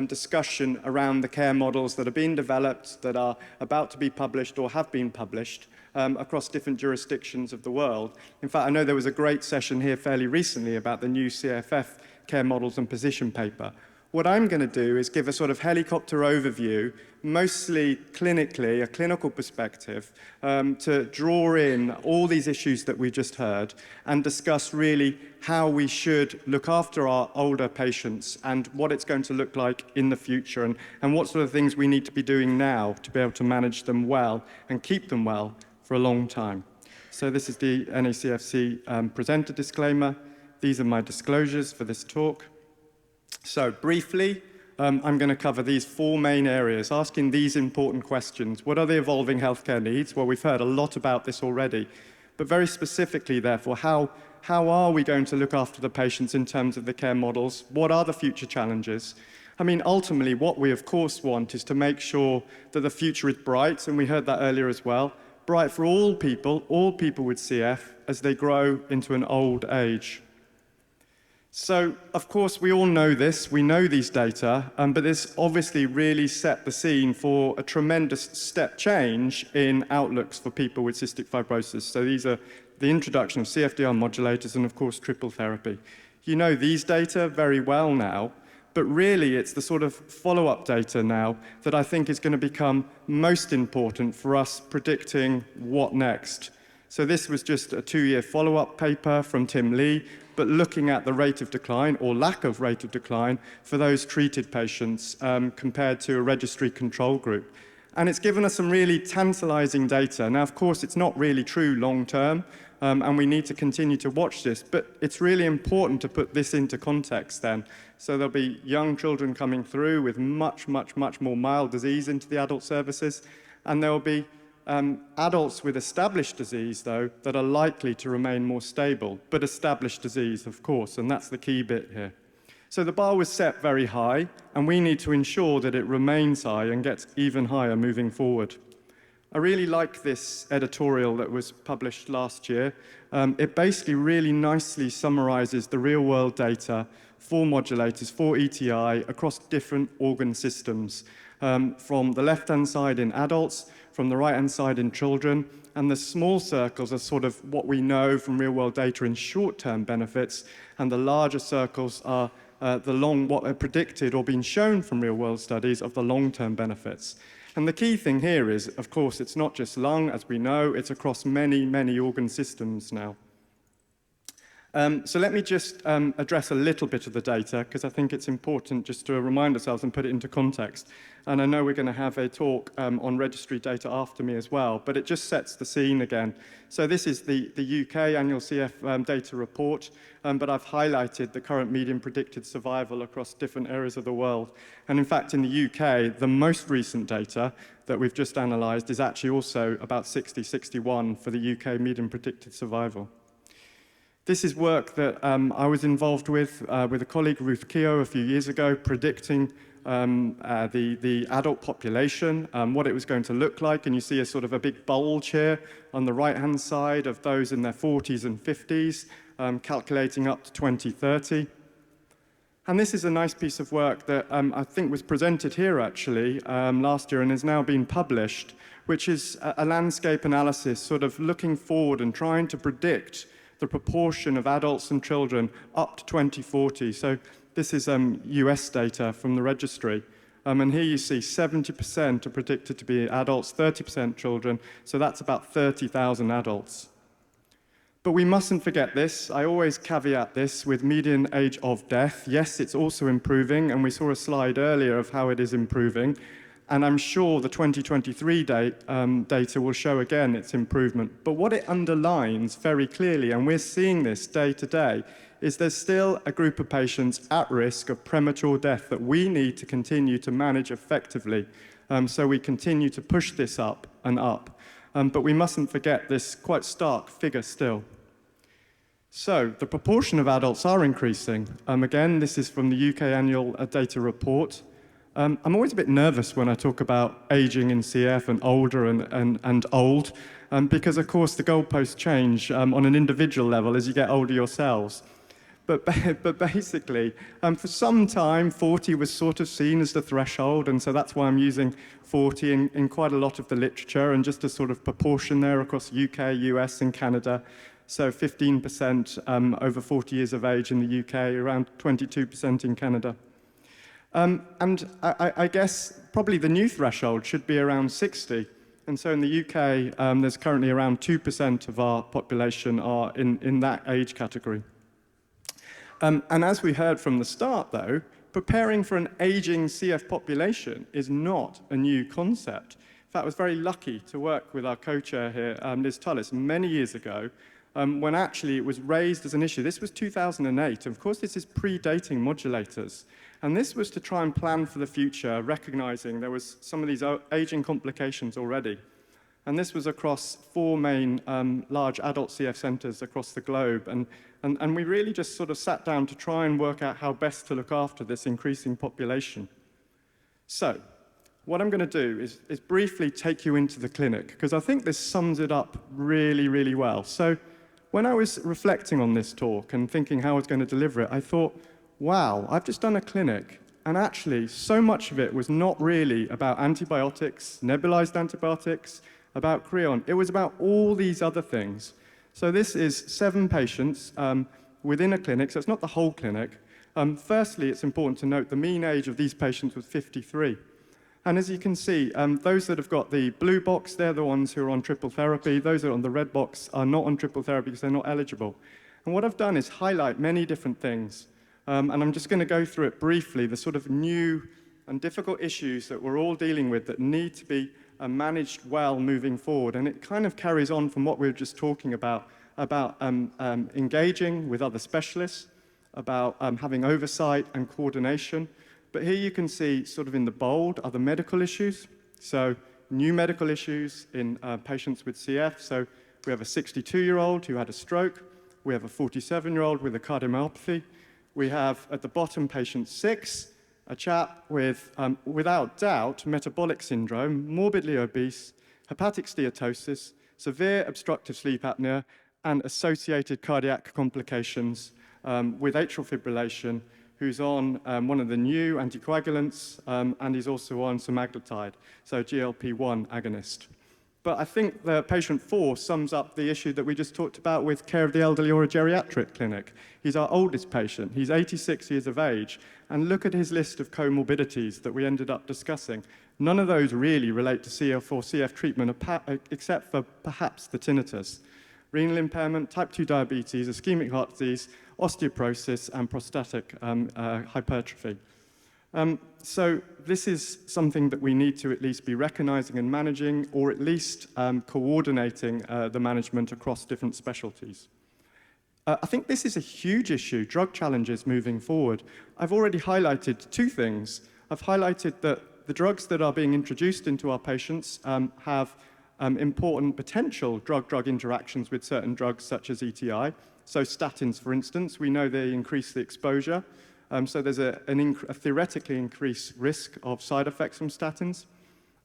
discussion around the care models that are being developed, that are about to be published or have been published across different jurisdictions of the world. In fact, I know there was a great session here fairly recently about the new CFF care models and position paper. What I'm going to do is give a sort of helicopter overview, mostly clinically, a clinical perspective, to draw in all these issues that we just heard and discuss really how we should look after our older patients and what it's going to look like in the future and what sort of things we need to be doing now to be able to manage them well and keep them well for a long time. So this is the NACFC presenter disclaimer. These are my disclosures for this talk. So briefly, I'm going to cover these four main areas, asking these important questions. What are the evolving healthcare needs? Well, we've heard a lot about this already, but very specifically, therefore, how are we going to look after the patients in terms of the care models? What are the future challenges? I mean, ultimately, what we, of course, want is to make sure that the future is bright, and we heard that earlier as well, bright for all people with CF, as they grow into an old age. So, of course, we all know this, we know these data, but this obviously really set the scene for a tremendous step change in outlooks for people with cystic fibrosis. So these are the introduction of CFTR modulators and, of course, triple therapy. You know these data very well now, but really it's the sort of follow-up data now that I think is going to become most important for us predicting what next. So this was just a 2-year follow-up paper from Tim Lee, but looking at the rate of decline or lack of rate of decline for those treated patients compared to a registry control group. And it's given us some really tantalizing data. Now, of course, it's not really true long-term, and we need to continue to watch this, but it's really important to put this into context then. So there'll be young children coming through with much, much, much more mild disease into the adult services, and there will be adults with established disease, though, that are likely to remain more stable, but established disease, of course, and that's the key bit here. So the bar was set very high, and we need to ensure that it remains high and gets even higher moving forward. I really like this editorial that was published last year. It basically really nicely summarizes the real-world data for modulators, for ETI, across different organ systems, from the left-hand side in adults, from the right-hand side in children, and the small circles are sort of what we know from real-world data in short-term benefits, and the larger circles are what are predicted or been shown from real-world studies of the long-term benefits. And the key thing here is, of course, it's not just lung, as we know, it's across many, many organ systems now. So let me just address a little bit of the data, because I think it's important just to remind ourselves and put it into context. And I know we're going to have a talk on registry data after me as well, but it just sets the scene again. So this is the UK annual CF data report, but I've highlighted the current median predicted survival across different areas of the world. And in fact, in the UK, the most recent data that we've just analysed is actually also about 60-61 for the UK median predicted survival. This is work that I was involved with a colleague, Ruth Keogh, a few years ago, predicting the adult population, what it was going to look like. And you see a sort of a big bulge here on the right-hand side of those in their 40s and 50s, calculating up to 2030. And this is a nice piece of work that I think was presented here, actually, last year and has now been published, which is a landscape analysis, sort of looking forward and trying to predict the proportion of adults and children up to 2040. So this is US data from the registry. And here you see 70% are predicted to be adults, 30% children, so that's about 30,000 adults. But we mustn't forget this. I always caveat this with median age of death. Yes, it's also improving, and we saw a slide earlier of how it is improving. And I'm sure the 2023 data will show again its improvement. But what it underlines very clearly, and we're seeing this day to day, is there's still a group of patients at risk of premature death that we need to continue to manage effectively. So we continue to push this up and up. But we mustn't forget this quite stark figure still. So the proportion of adults are increasing. Again, this is from the UK annual data report. I'm always a bit nervous when I talk about aging in CF and older and old, because of course the goalposts change on an individual level as you get older yourselves. But basically, for some time, 40 was sort of seen as the threshold, and so that's why I'm using 40 in quite a lot of the literature, and just a sort of proportion there across UK, US, and Canada. So 15% over 40 years of age in the UK, around 22% in Canada. And I guess probably the new threshold should be around 60. And so in the UK, there's currently around 2% of our population are in that age category. And as we heard from the start, though, preparing for an aging CF population is not a new concept. In fact, I was very lucky to work with our co-chair here, Liz Tullis, many years ago, when actually it was raised as an issue. This was 2008, and of course this is predating modulators. And this was to try and plan for the future, recognizing there was some of these aging complications already. And this was across 4 main large adult CF centers across the globe. And we really just sort of sat down to try and work out how best to look after this increasing population. So what I'm going to do is briefly take you into the clinic, because I think this sums it up really, really well. So when I was reflecting on this talk and thinking how I was going to deliver it, I thought, wow, I've just done a clinic, and actually so much of it was not really about antibiotics, nebulized antibiotics, about Creon. It was about all these other things. So this is 7 patients within a clinic, so it's not the whole clinic. Firstly, it's important to note the mean age of these patients was 53. And as you can see, those that have got the blue box, they're the ones who are on triple therapy. Those that are on the red box are not on triple therapy because they're not eligible. And what I've done is highlight many different things. And I'm just going to go through it briefly, the sort of new and difficult issues that we're all dealing with that need to be managed well moving forward. And it kind of carries on from what we were just talking about engaging with other specialists, about having oversight and coordination. But here you can see, sort of in the bold, are the medical issues. So new medical issues in patients with CF. So we have a 62-year-old who had a stroke. We have a 47-year-old with a cardiomyopathy. We have, at the bottom, patient 6, a chap with, without doubt, metabolic syndrome, morbidly obese, hepatic steatosis, severe obstructive sleep apnea, and associated cardiac complications with atrial fibrillation, who's on one of the new anticoagulants, and he's also on semaglutide, so GLP-1 agonist. But I think the patient 4 sums up the issue that we just talked about with care of the elderly or a geriatric clinic. He's our oldest patient. He's 86 years of age. And look at his list of comorbidities that we ended up discussing. None of those really relate to CF or CF treatment, except for perhaps the tinnitus. Renal impairment, type 2 diabetes, ischemic heart disease, osteoporosis, and prostatic hypertrophy. So this is something that we need to at least be recognizing and managing, or at least coordinating the management across different specialties. I think this is a huge issue, drug challenges moving forward. I've already highlighted 2 things. I've highlighted that the drugs that are being introduced into our patients have important potential drug-drug interactions with certain drugs such as ETI. So statins, for instance, we know they increase the exposure. So there's a theoretically increased risk of side effects from statins.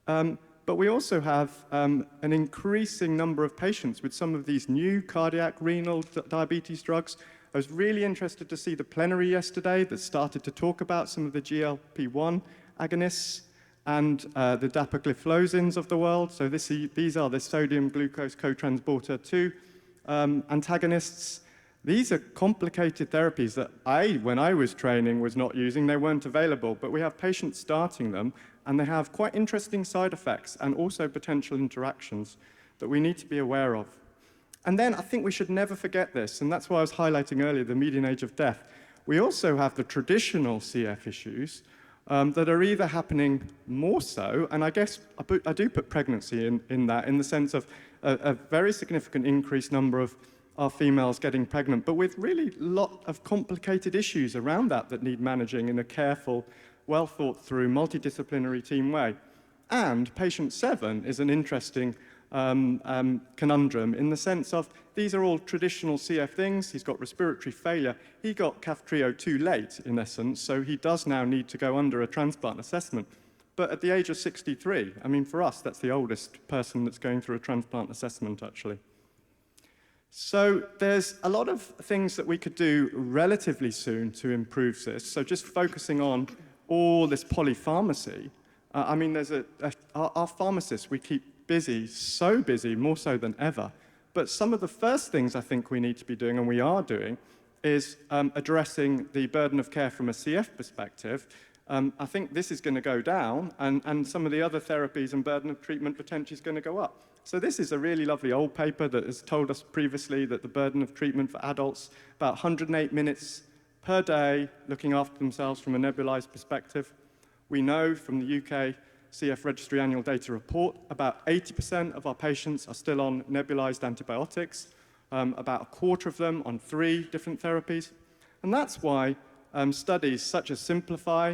But we also have an increasing number of patients with some of these new cardiac, renal, diabetes drugs. I was really interested to see the plenary yesterday that started to talk about some of the GLP-1 agonists and the dapagliflozins of the world. So these are the sodium glucose cotransporter 2 antagonists. These are complicated therapies that when I was training, was not using. They weren't available, but we have patients starting them, and they have quite interesting side effects and also potential interactions that we need to be aware of. And then I think we should never forget this, and that's why I was highlighting earlier the median age of death. We also have the traditional CF issues that are either happening more so, and I guess I do put pregnancy in that, in the sense of a very significant increased number of our females getting pregnant, but with really a lot of complicated issues around that need managing in a careful, well thought through, multidisciplinary team way. And patient 7 is an interesting conundrum in the sense of these are all traditional CF things. He's got respiratory failure. He got Kaftrio too late, in essence, so he does now need to go under a transplant assessment. But at the age of 63, I mean, for us, that's the oldest person that's going through a transplant assessment, actually. So there's a lot of things that we could do relatively soon to improve this. So just focusing on all this polypharmacy, I mean, there's our pharmacists, we keep busy, so busy, more so than ever. But some of the first things I think we need to be doing, and we are doing, is addressing the burden of care from a CF perspective, I think this is going to go down, and some of the other therapies and burden of treatment potentially is going to go up. So this is a really lovely old paper that has told us previously that the burden of treatment for adults, about 108 minutes per day, looking after themselves from a nebulized perspective. We know from the UK CF Registry Annual Data Report, about 80% of our patients are still on nebulized antibiotics, about a quarter of them on 3 different therapies. And that's why studies such as Simplify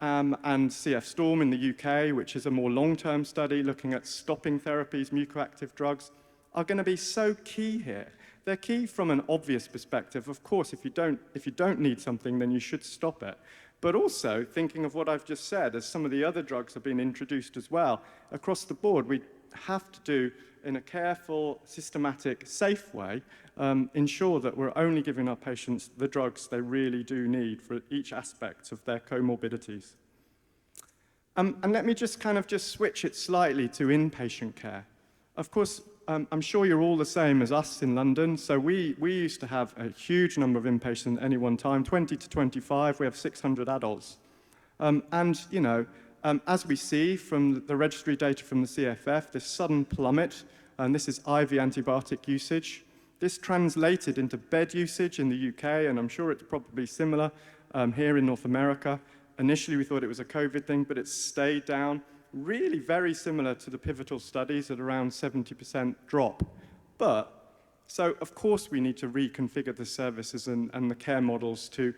and CF Storm in the UK, which is a more long-term study looking at stopping therapies, mucoactive drugs, are going to be so key here. They're key from an obvious perspective. Of course, if you don't need something, then you should stop it. But also, thinking of what I've just said, as some of the other drugs have been introduced as well, across the board, we have to do, in a careful, systematic, safe way, ensure that we're only giving our patients the drugs they really do need for each aspect of their comorbidities. And let me just switch it slightly to inpatient care. Of course, I'm sure you're all the same as us in London. So we used to have a huge number of inpatients at any one time, 20 to 25. We have 600 adults. As we see from the registry data from the CFF, this sudden plummet, and this is IV antibiotic usage. This translated into bed usage in the UK, and I'm sure it's probably similar here in North America. Initially, we thought it was a COVID thing, but it's stayed down. Really very similar to the pivotal studies at around 70% drop. So of course we need to reconfigure the services and the care models to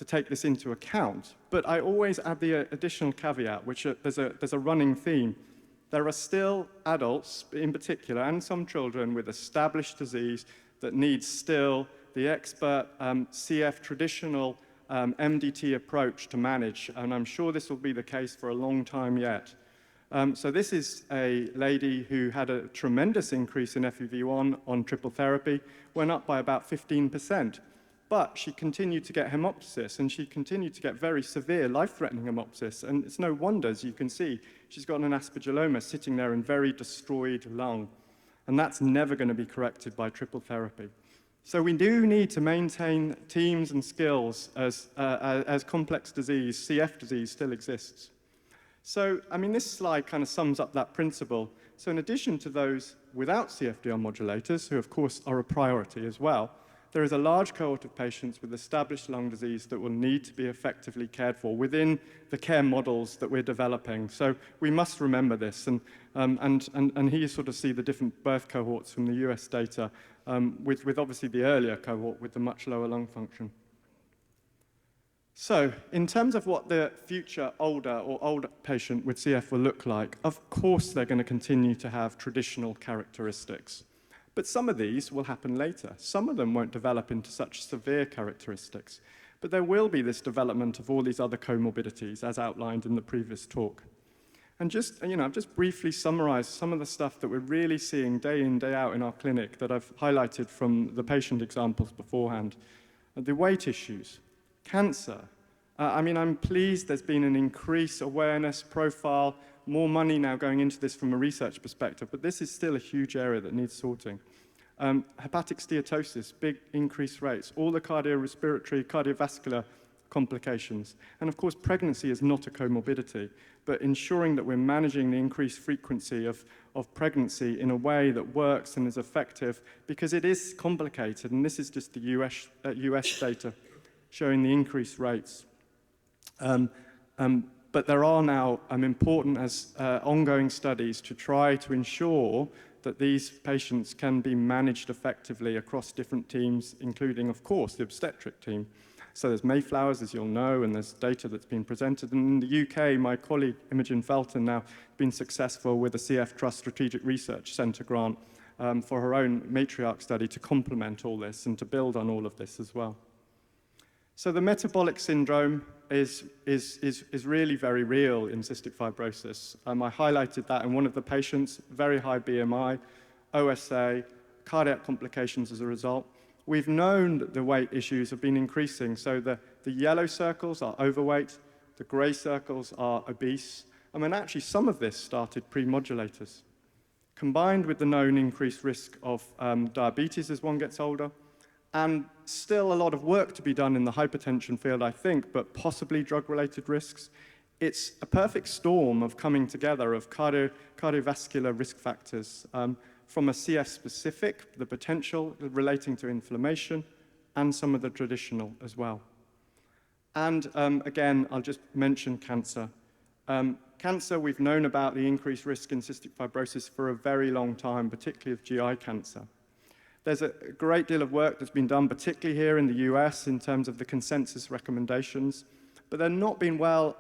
take this into account. But I always add the additional caveat, which there's a running theme. There are still adults, in particular, and some children with established disease that need still the expert CF traditional MDT approach to manage, and I'm sure this will be the case for a long time yet. So this is a lady who had a tremendous increase in FEV1 on triple therapy, went up by about 15%, but she continued to get hemoptysis, and she continued to get very severe, life-threatening hemoptysis, and it's no wonder, as you can see, she's got an aspergilloma sitting there in very destroyed lung, and that's never going to be corrected by triple therapy. So we do need to maintain teams and skills as complex disease, CF disease, still exists. So, this slide kind of sums up that principle. So in addition to those without CFTR modulators, who of course are a priority as well, there is a large cohort of patients with established lung disease that will need to be effectively cared for within the care models that we're developing. So we must remember this, and here you sort of see the different birth cohorts from the US data, with obviously the earlier cohort with the much lower lung function. So in terms of what the future older patient with CF will look like, of course they're going to continue to have traditional characteristics. But some of these will happen later. Some of them won't develop into such severe characteristics. But there will be this development of all these other comorbidities, as outlined in the previous talk. And I've just briefly summarized some of the stuff that we're really seeing day in, day out in our clinic that I've highlighted from the patient examples beforehand. The weight issues, cancer. I'm pleased there's been an increased awareness profile, more money now going into this from a research perspective, but this is still a huge area that needs sorting. Hepatic steatosis, big increased rates, all the cardiorespiratory, cardiovascular complications. And of course, pregnancy is not a comorbidity, but ensuring that we're managing the increased frequency of pregnancy in a way that works and is effective, because it is complicated, and this is just the US data showing the increased rates. But there are now important ongoing studies to try to ensure that these patients can be managed effectively across different teams, including, of course, the obstetric team. So there's Mayflowers, as you'll know, and there's data that's been presented. And in the UK, my colleague Imogen Felton now been successful with the CF Trust Strategic Research Centre grant for her own matriarch study to complement all this and to build on all of this as well. So the metabolic syndrome is really very real in cystic fibrosis. I highlighted that in one of the patients, very high BMI, OSA, cardiac complications as a result. We've known that the weight issues have been increasing. So the yellow circles are overweight, the gray circles are obese. Actually some of this started pre-modulators. Combined with the known increased risk of diabetes as one gets older, and still a lot of work to be done in the hypertension field, I think, but possibly drug-related risks. It's a perfect storm of coming together of cardiovascular risk factors from a CF specific, the potential relating to inflammation, and some of the traditional as well. And again, I'll just mention cancer. Cancer, we've known about the increased risk in cystic fibrosis for a very long time, particularly of GI cancer. There's a great deal of work that's been done, particularly here in the US, in terms of the consensus recommendations, but they're not been well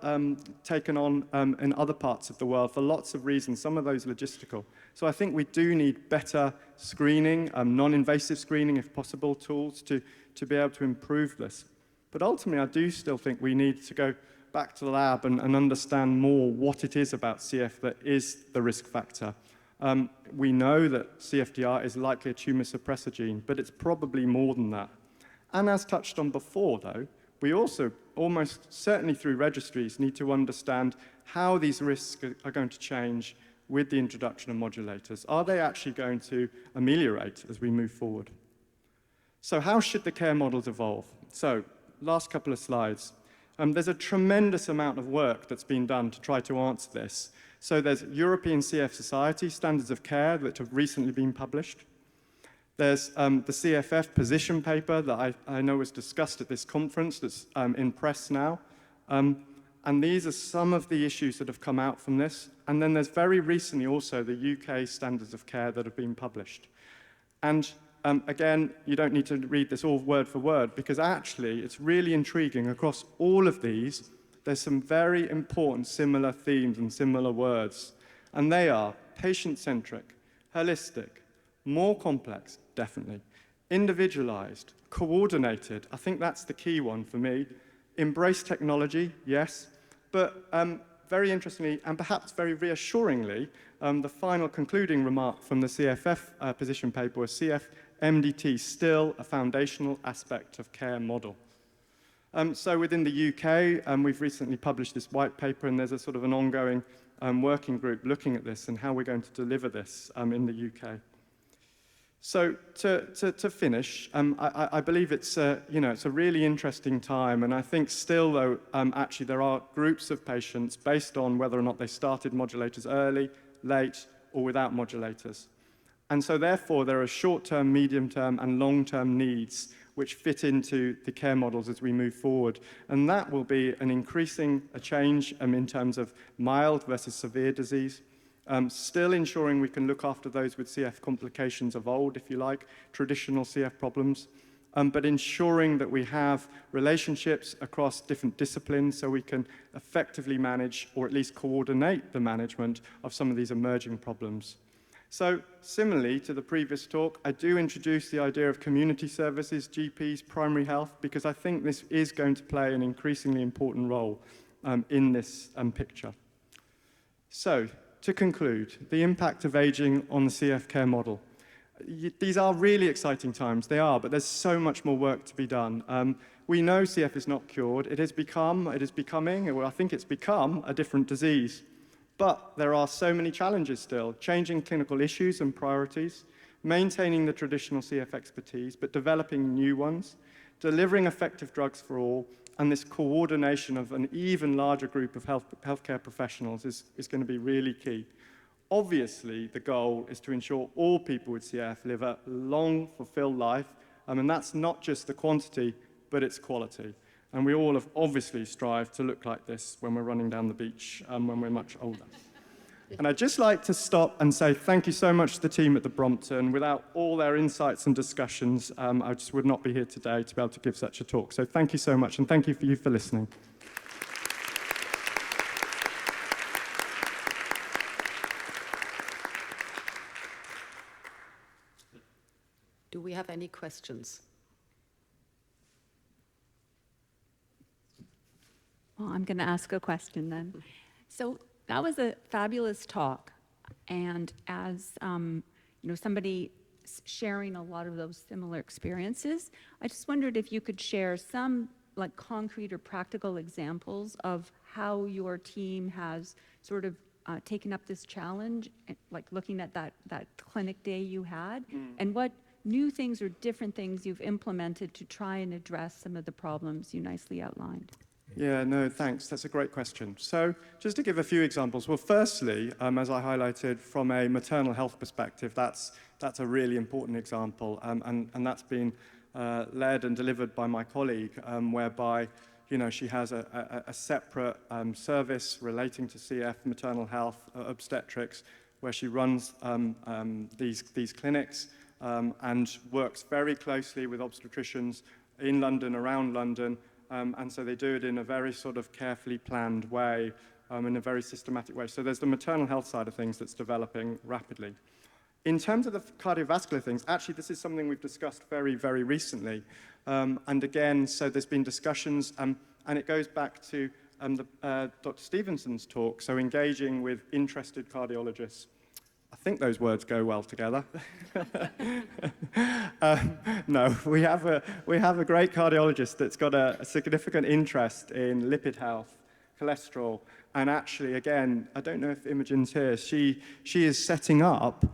taken on in other parts of the world for lots of reasons, some of those logistical. So I think we do need better screening, non-invasive screening, if possible, tools to be able to improve this. But ultimately, I do still think we need to go back to the lab and understand more what it is about CF that is the risk factor. We know that CFTR is likely a tumor suppressor gene, but it's probably more than that. And as touched on before, though, we also, almost certainly through registries, need to understand how these risks are going to change with the introduction of modulators. Are they actually going to ameliorate as we move forward? So how should the care models evolve? So, last couple of slides. There's a tremendous amount of work that's been done to try to answer this. So there's European CF Society standards of care that have recently been published. There's the CFF position paper that I know was discussed at this conference that's in press now. And these are some of the issues that have come out from this. And then there's very recently also the UK standards of care that have been published. And again, you don't need to read this all word for word, because actually it's really intriguing. Across all of these, there's some very important similar themes and similar words. And they are patient-centric, holistic, more complex, definitely, individualized, coordinated. I think that's the key one for me. Embrace technology, yes, but very interestingly, and perhaps very reassuringly, the final concluding remark from the CFF position paper was CF MDT still a foundational aspect of care model. So within the UK, we've recently published this white paper, and there's a sort of an ongoing working group looking at this and how we're going to deliver this in the UK. So to finish, I believe it's it's a really interesting time, and I think still though actually there are groups of patients based on whether or not they started modulators early, late, or without modulators. And so therefore, there are short-term, medium-term, and long-term needs which fit into the care models as we move forward. And that will be an increasing change in terms of mild versus severe disease, still ensuring we can look after those with CF complications of old, if you like, traditional CF problems, but ensuring that we have relationships across different disciplines so we can effectively manage, or at least coordinate the management of some of these emerging problems. So, similarly to the previous talk, I do introduce the idea of community services, GPs, primary health, because I think this is going to play an increasingly important role in this picture. So, to conclude, the impact of aging on the CF care model. These are really exciting times, they are, but there's so much more work to be done. We know CF is not cured. It is becoming, or I think it's become a different disease. But there are so many challenges still, changing clinical issues and priorities, maintaining the traditional CF expertise, but developing new ones, delivering effective drugs for all, and this coordination of an even larger group of healthcare professionals is going to be really key. Obviously, the goal is to ensure all people with CF live a long, fulfilled life, and that's not just the quantity, but its quality. And we all have obviously strived to look like this when we're running down the beach when we're much older. And I'd just like to stop and say thank you so much to the team at the Brompton. Without all their insights and discussions, I just would not be here today to be able to give such a talk. So thank you so much, and thank you for listening. Do we have any questions? Well, I'm going to ask a question then. So that was a fabulous talk, and as somebody sharing a lot of those similar experiences, I just wondered if you could share some like concrete or practical examples of how your team has sort of taken up this challenge, like looking at that clinic day you had, and what new things or different things you've implemented to try and address some of the problems you nicely outlined? Yeah, no, thanks. That's a great question. So just to give a few examples. Well, firstly, as I highlighted, from a maternal health perspective, that's a really important example. And that's been led and delivered by my colleague, whereby, you know, she has a separate service relating to CF, maternal health, obstetrics, where she runs these clinics and works very closely with obstetricians in London, around London, and so they do it in a very sort of carefully planned way, in a very systematic way. So there's the maternal health side of things that's developing rapidly. In terms of the cardiovascular things, actually this is something we've discussed very, very recently. And again, so there's been discussions, and it goes back to Dr. Stevenson's talk, so engaging with interested cardiologists. I think those words go well together. No, we have a great cardiologist that's got a significant interest in lipid health, cholesterol, and actually, again, I don't know if Imogen's here, she is setting up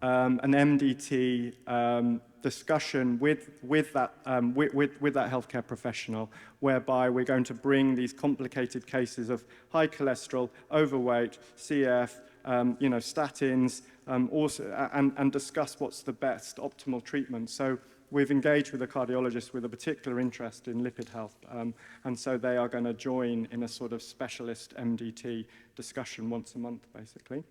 an MDT discussion with that healthcare professional, whereby we're going to bring these complicated cases of high cholesterol, overweight, CF, you know, statins, also, and discuss what's the best optimal treatment. So we've engaged with a cardiologist with a particular interest in lipid health, and so they are going to join in a sort of specialist MDT discussion once a month, basically.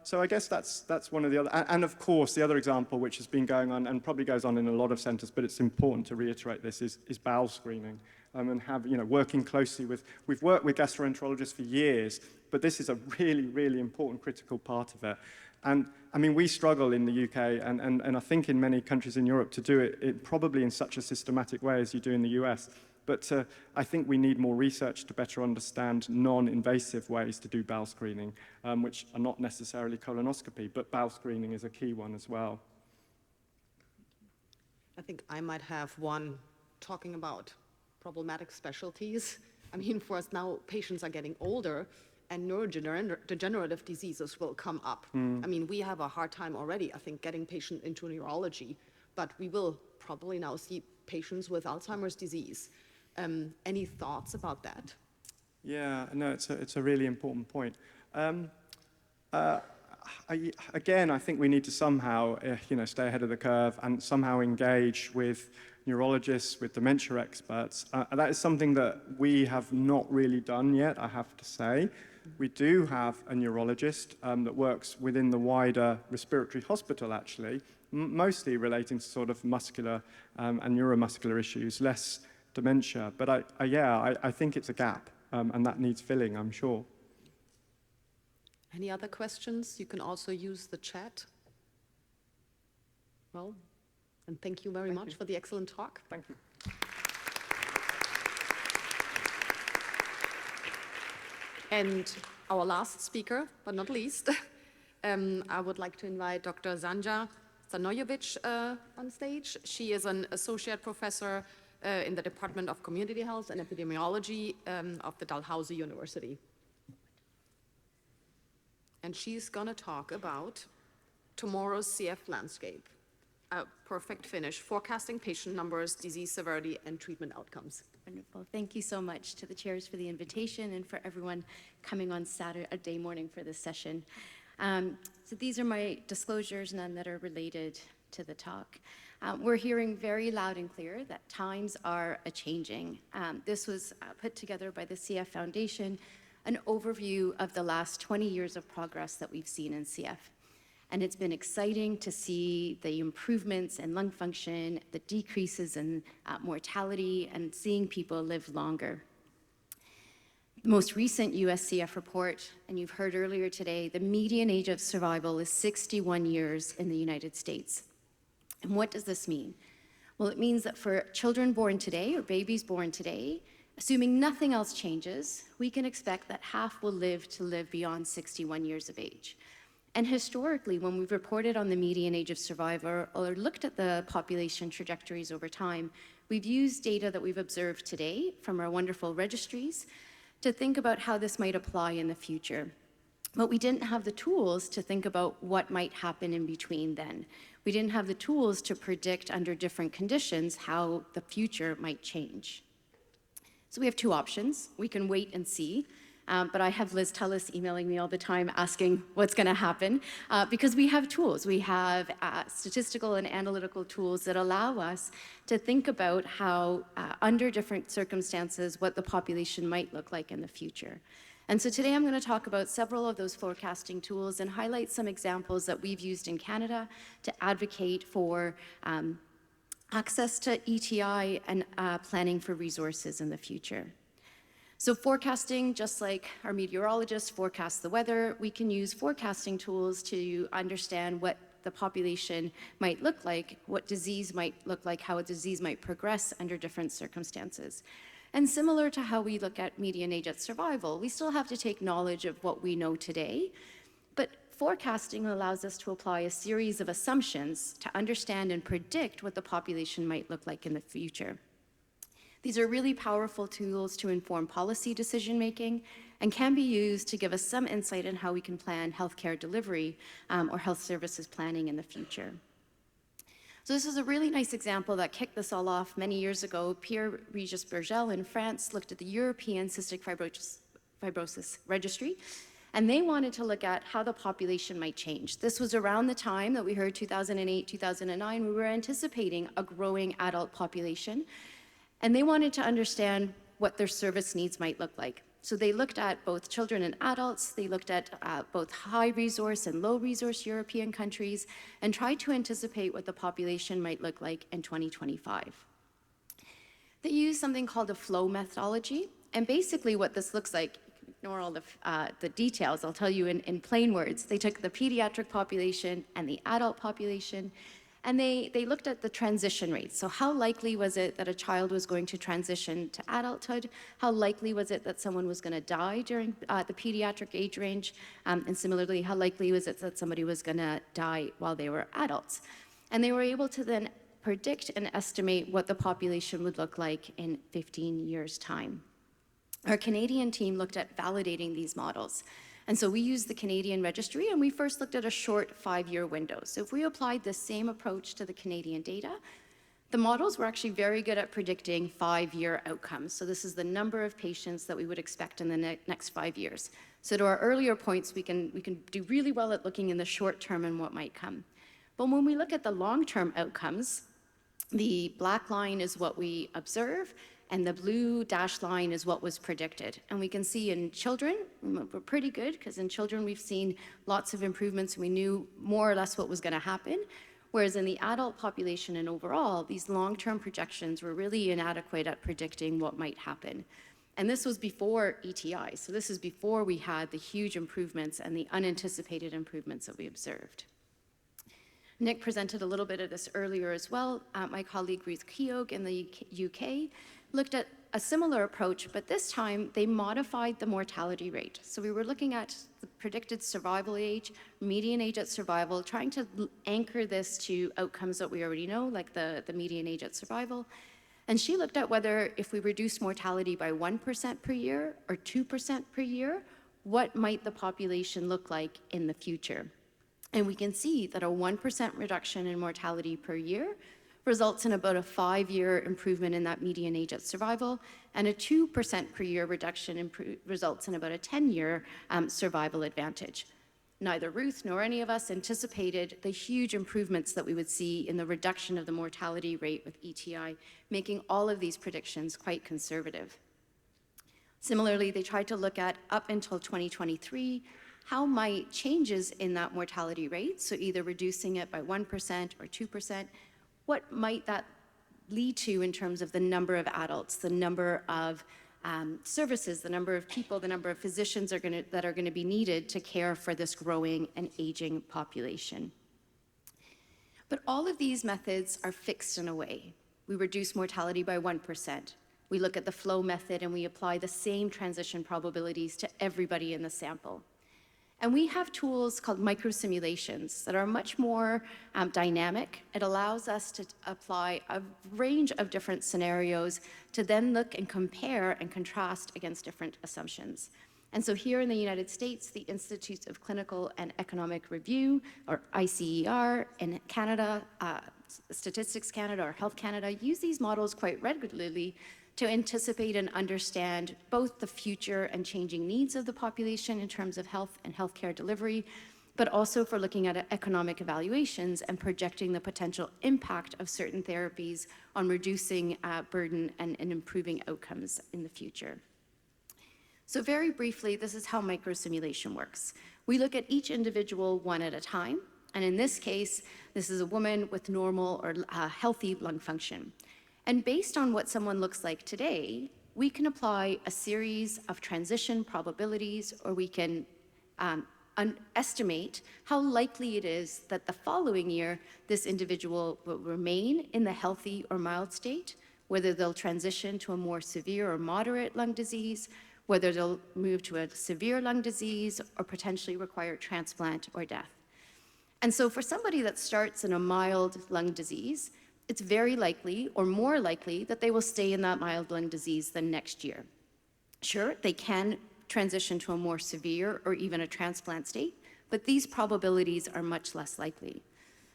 So I guess that's one of the other, and of course the other example which has been going on and probably goes on in a lot of centres, but it's important to reiterate this, is bowel screening, and working closely with, we've worked with gastroenterologists for years, but this is a really, really important critical part of it. And I mean, we struggle in the UK and I think in many countries in Europe to do it probably in such a systematic way as you do in the US. But I think we need more research to better understand non-invasive ways to do bowel screening, which are not necessarily colonoscopy, but bowel screening is a key one as well. I think I might have one talking about problematic specialties. I mean, for us now, patients are getting older and neurodegenerative diseases will come up. I mean, we have a hard time already, I think, getting patients into neurology, but we will probably now see patients with Alzheimer's disease. Any thoughts about that? Yeah, no, it's a really important point. Again, I think we need to somehow, stay ahead of the curve and somehow engage with neurologists, with dementia experts. That is something that we have not really done yet, I have to say. We do have a neurologist that works within the wider respiratory hospital, actually, mostly relating to sort of muscular and neuromuscular issues, less dementia. But I think it's a gap, and that needs filling, I'm sure. Any other questions? You can also use the chat. Well, and thank you very much for the excellent talk. Thank you. And our last speaker, but not least, I would like to invite Dr. Sanja Stanojevic on stage. She is an associate professor in the Department of Community Health and Epidemiology of the Dalhousie University. And she's going to talk about tomorrow's CF landscape. A perfect finish, forecasting patient numbers, disease severity, and treatment outcomes. Wonderful. Thank you so much to the chairs for the invitation and for everyone coming on Saturday morning for this session. So these are my disclosures, none that are related to the talk. We're hearing very loud and clear that times are a-changing. This was put together by the CF Foundation, an overview of the last 20 years of progress that we've seen in CF. And it's been exciting to see the improvements in lung function, the decreases in mortality, and seeing people live longer. The most recent US CF report, and you've heard earlier today, the median age of survival is 61 years in the United States. And what does this mean? Well, it means that for children born today, or babies born today, assuming nothing else changes, we can expect that half will live beyond 61 years of age. And historically, when we've reported on the median age of survival or looked at the population trajectories over time, we've used data that we've observed today from our wonderful registries to think about how this might apply in the future. But we didn't have the tools to think about what might happen in between then. we didn't have the tools to predict under different conditions how the future might change. So we have two options. We can wait and see, but I have Liz Tullis emailing me all the time asking what's going to happen, because we have tools. We have statistical and analytical tools that allow us to think about how, under different circumstances, what the population might look like in the future. And so today I'm going to talk about several of those forecasting tools and highlight some examples that we've used in Canada to advocate for access to ETI and planning for resources in the future. So forecasting, just like our meteorologists forecast the weather, we can use forecasting tools to understand what the population might look like, what disease might look like, how a disease might progress under different circumstances. And similar to how we look at median age at survival, we still have to take knowledge of what we know today, but forecasting allows us to apply a series of assumptions to understand and predict what the population might look like in the future. These are really powerful tools to inform policy decision-making and can be used to give us some insight on how we can plan healthcare delivery or health services planning in the future. So this is a really nice example that kicked this all off many years ago. Pierre-Regis Bergel in France looked at the European Cystic Fibrosis Registry, and they wanted to look at how the population might change. This was around the time that we heard 2008, 2009, we were anticipating a growing adult population, and they wanted to understand what their service needs might look like. So they looked at both children and adults, they looked at both high resource and low resource European countries, and tried to anticipate what the population might look like in 2025. They used something called a flow methodology, and basically what this looks like, ignore all the details, I'll tell you in plain words. They took the pediatric population and the adult population, and they looked at the transition rates. So how likely was it that a child was going to transition to adulthood? How likely was it that someone was going to die during the pediatric age range? And similarly, how likely was it that somebody was going to die while they were adults? And they were able to then predict and estimate what the population would look like in 15 years' time. Our Canadian team looked at validating these models. And so we used the Canadian registry, and we first looked at a short 5-year window. So if we applied the same approach to the Canadian data, the models were actually very good at predicting 5-year outcomes. So this is the number of patients that we would expect in the next 5 years. So to our earlier points, we can do really well at looking in the short term and what might come. But when we look at the long-term outcomes, the black line is what we observe, and the blue dashed line is what was predicted. And we can see in children, we're pretty good, because in children we've seen lots of improvements, and we knew more or less what was going to happen. Whereas in the adult population and overall, these long-term projections were really inadequate at predicting what might happen. And this was before ETI, so this is before we had the huge improvements and the unanticipated improvements that we observed. Nick presented a little bit of this earlier as well. My colleague Ruth Keogh in the UK looked at a similar approach, but this time they modified the mortality rate. So we were looking at the predicted survival age, median age at survival, trying to anchor this to outcomes that we already know, like the median age at survival. And she looked at whether if we reduce mortality by 1% per year or 2% per year, what might the population look like in the future? And we can see that a 1% reduction in mortality per year results in about a 5-year improvement in that median age at survival, and a 2% per year reduction results in about a 10-year survival advantage. Neither Ruth nor any of us anticipated the huge improvements that we would see in the reduction of the mortality rate with ETI, making all of these predictions quite conservative. Similarly, they tried to look at, up until 2023, how might changes in that mortality rate, so either reducing it by 1% or 2%, what might that lead to in terms of the number of adults, the number of services, the number of people, the number of physicians that are going to be needed to care for this growing and aging population. But all of these methods are fixed in a way. We reduce mortality by 1%. We look at the flow method and we apply the same transition probabilities to everybody in the sample. And we have tools called microsimulations that are much more dynamic. It allows us to apply a range of different scenarios to then look and compare and contrast against different assumptions. And so here in the United States, the Institutes of Clinical and Economic Review, or ICER, in Canada, Statistics Canada or Health Canada, use these models quite regularly to anticipate and understand both the future and changing needs of the population in terms of health and healthcare delivery, but also for looking at economic evaluations and projecting the potential impact of certain therapies on reducing burden and improving outcomes in the future. So very briefly, this is how microsimulation works. We look at each individual one at a time, and in this case, this is a woman with normal or healthy lung function. And based on what someone looks like today, we can apply a series of transition probabilities, or we can estimate how likely it is that the following year this individual will remain in the healthy or mild state, whether they'll transition to a more severe or moderate lung disease, whether they'll move to a severe lung disease, or potentially require transplant or death. And so for somebody that starts in a mild lung disease, it's very likely or more likely that they will stay in that mild lung disease the next year. Sure, they can transition to a more severe or even a transplant state, but these probabilities are much less likely.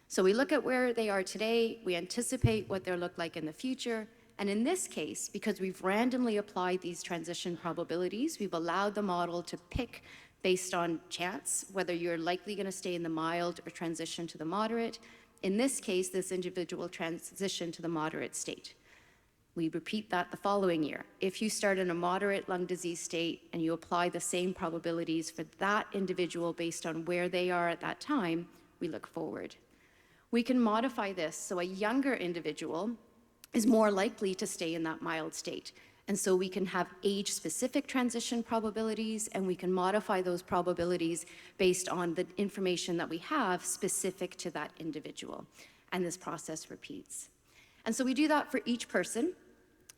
So we look at where they are today, we anticipate what they'll look like in the future, and in this case, because we've randomly applied these transition probabilities, we've allowed the model to pick based on chance whether you're likely going to stay in the mild or transition to the moderate. In this case, this individual transitioned to the moderate state. We repeat that the following year. If you start in a moderate lung disease state and you apply the same probabilities for that individual based on where they are at that time, we look forward. We can modify this so a younger individual is more likely to stay in that mild state. And so we can have age-specific transition probabilities, and we can modify those probabilities based on the information that we have specific to that individual. And this process repeats. And so we do that for each person,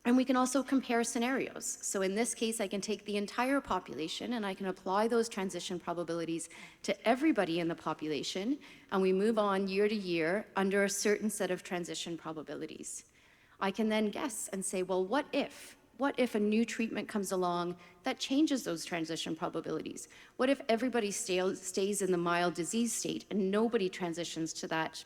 and we can also compare scenarios. So in this case, I can take the entire population and I can apply those transition probabilities to everybody in the population, and we move on year to year under a certain set of transition probabilities. I can then guess and say, well, what if a new treatment comes along that changes those transition probabilities? What if everybody stays in the mild disease state and nobody transitions to that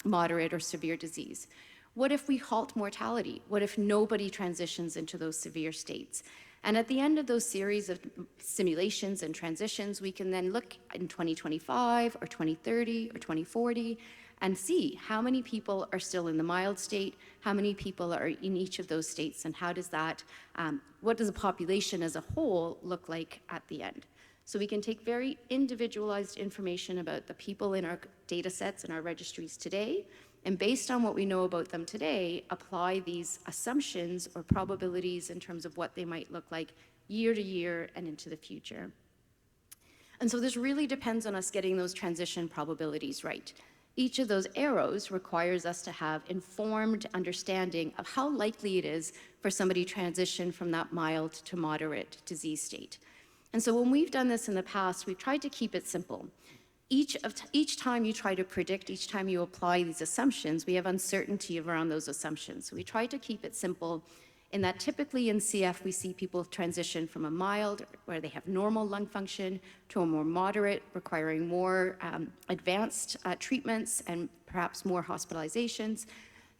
moderate or severe disease? What if we halt mortality? What if nobody transitions into those severe states? And at the end of those series of simulations and transitions, we can then look in 2025 or 2030 or 2040 and see how many people are still in the mild state, how many people are in each of those states, and how does that, what does the population as a whole look like at the end? So we can take very individualized information about the people in our data sets and our registries today, and based on what we know about them today, apply these assumptions or probabilities in terms of what they might look like year to year and into the future. And so this really depends on us getting those transition probabilities right. Each of those arrows requires us to have informed understanding of how likely it is for somebody to transition from that mild to moderate disease state. And so when we've done this in the past, we've tried to keep it simple. Each time you try to predict, each time you apply these assumptions, we have uncertainty around those assumptions. So we try to keep it simple in that typically in CF, we see people transition from a mild, where they have normal lung function, to a more moderate, requiring more advanced treatments and perhaps more hospitalizations,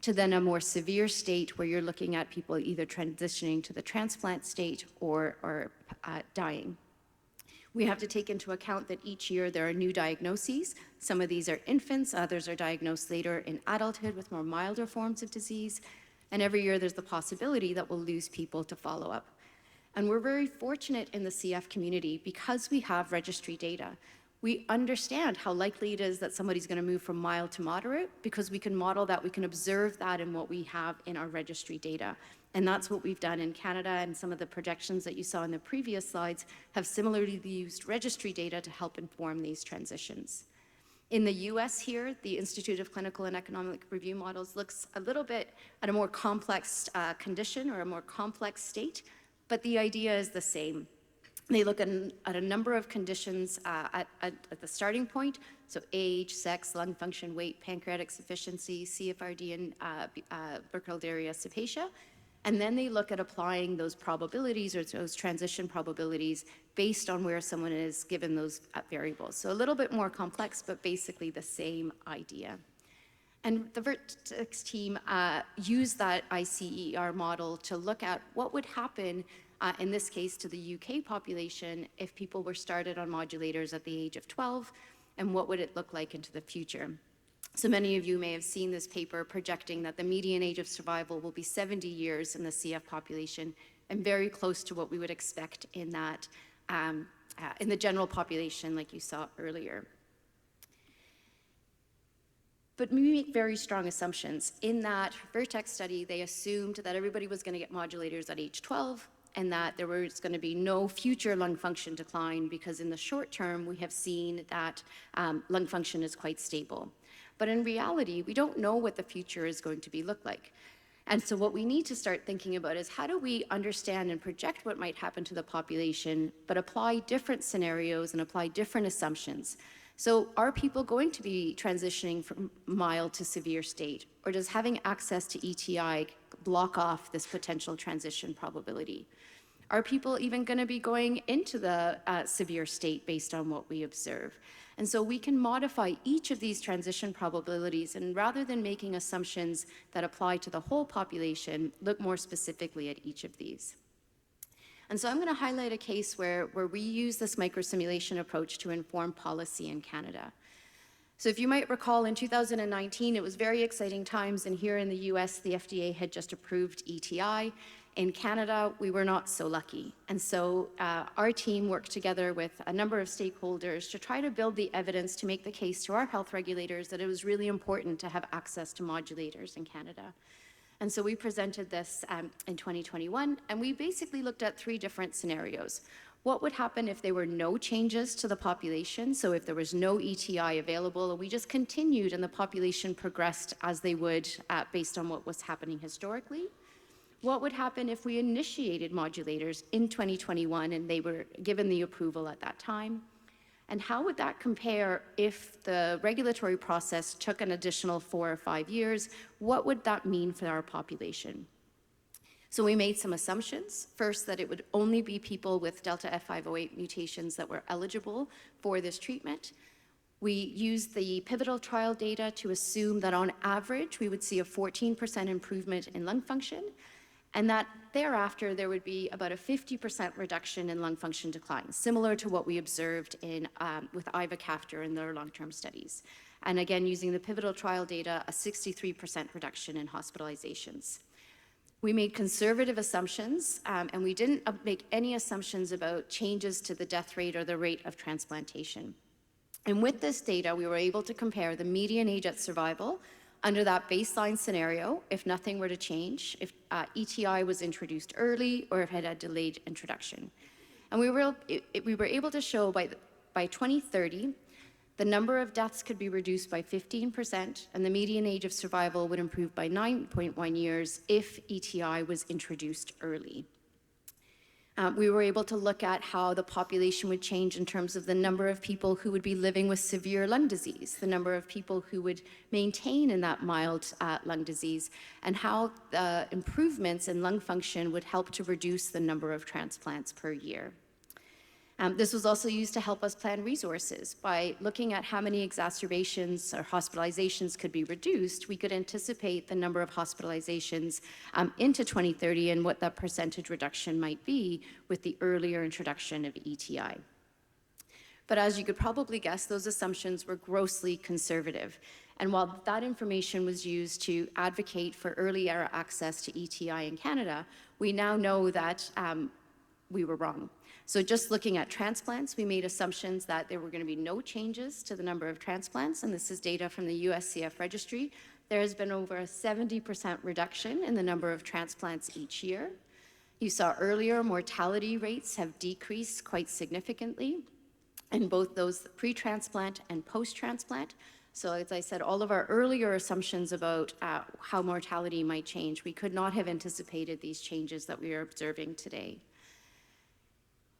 to then a more severe state where you're looking at people either transitioning to the transplant state or dying. We have to take into account that each year there are new diagnoses. Some of these are infants, others are diagnosed later in adulthood with more milder forms of disease. And every year there's the possibility that we'll lose people to follow up. And we're very fortunate in the CF community because we have registry data. We understand how likely it is that somebody's going to move from mild to moderate because we can model that, we can observe that in what we have in our registry data. And that's what we've done in Canada, and some of the projections that you saw in the previous slides have similarly used registry data to help inform these transitions. In the US here, the Institute of Clinical and Economic Review Models looks a little bit at a more complex condition or a more complex state, but the idea is the same. They look at a number of conditions at the starting point, so age, sex, lung function, weight, pancreatic sufficiency, CFRD, and Burkholderia cepacia. And then they look at applying those probabilities or those transition probabilities based on where someone is given those variables. So a little bit more complex, but basically the same idea. And the Vertex team used that ICER model to look at what would happen, in this case, to the UK population if people were started on modulators at the age of 12, and what would it look like into the future. So many of you may have seen this paper projecting that the median age of survival will be 70 years in the CF population, and very close to what we would expect in that in the general population, like you saw earlier. But we make very strong assumptions. In that Vertex study, they assumed that everybody was going to get modulators at age 12, and that there was going to be no future lung function decline, because in the short term, we have seen that lung function is quite stable. But in reality, we don't know what the future is going to look like. And so what we need to start thinking about is, how do we understand and project what might happen to the population, but apply different scenarios and apply different assumptions? So are people going to be transitioning from mild to severe state? Or does having access to ETI block off this potential transition probability? Are people even going to be going into the severe state based on what we observe? And so we can modify each of these transition probabilities, and rather than making assumptions that apply to the whole population, look more specifically at each of these. And so I'm going to highlight a case where we use this microsimulation approach to inform policy in Canada. So if you might recall, in 2019, it was very exciting times, and here in the US, the FDA had just approved ETI. In Canada, we were not so lucky. And so our team worked together with a number of stakeholders to try to build the evidence to make the case to our health regulators that it was really important to have access to modulators in Canada. And so we presented this in 2021, and we basically looked at 3 different scenarios. What would happen if there were no changes to the population? So if there was no ETI available, and we just continued and the population progressed as they would based on what was happening historically? What would happen if we initiated modulators in 2021 and they were given the approval at that time? And how would that compare if the regulatory process took an additional 4 or 5 years? What would that mean for our population? So we made some assumptions. First, that it would only be people with Delta F508 mutations that were eligible for this treatment. We used the pivotal trial data to assume that on average, we would see a 14% improvement in lung function, and that thereafter there would be about a 50% reduction in lung function decline, similar to what we observed with ivacaftor in their long-term studies. And again, using the pivotal trial data, a 63% reduction in hospitalizations. We made conservative assumptions, and we didn't make any assumptions about changes to the death rate or the rate of transplantation. And with this data, we were able to compare the median age at survival under that baseline scenario, if nothing were to change, if ETI was introduced early, or if it had delayed introduction. And we were able to show by 2030, the number of deaths could be reduced by 15%, and the median age of survival would improve by 9.1 years if ETI was introduced early. We were able to look at how the population would change in terms of the number of people who would be living with severe lung disease, the number of people who would maintain in that mild lung disease, and how the improvements in lung function would help to reduce the number of transplants per year. This was also used to help us plan resources. By looking at how many exacerbations or hospitalizations could be reduced, we could anticipate the number of hospitalizations into 2030 and what that percentage reduction might be with the earlier introduction of ETI. But as you could probably guess, those assumptions were grossly conservative. And while that information was used to advocate for earlier access to ETI in Canada, we now know that we were wrong. So just looking at transplants, we made assumptions that there were going to be no changes to the number of transplants, and this is data from the US CF registry. There has been over a 70% reduction in the number of transplants each year. You saw earlier mortality rates have decreased quite significantly in both those pre-transplant and post-transplant. So as I said, all of our earlier assumptions about how mortality might change, we could not have anticipated these changes that we are observing today.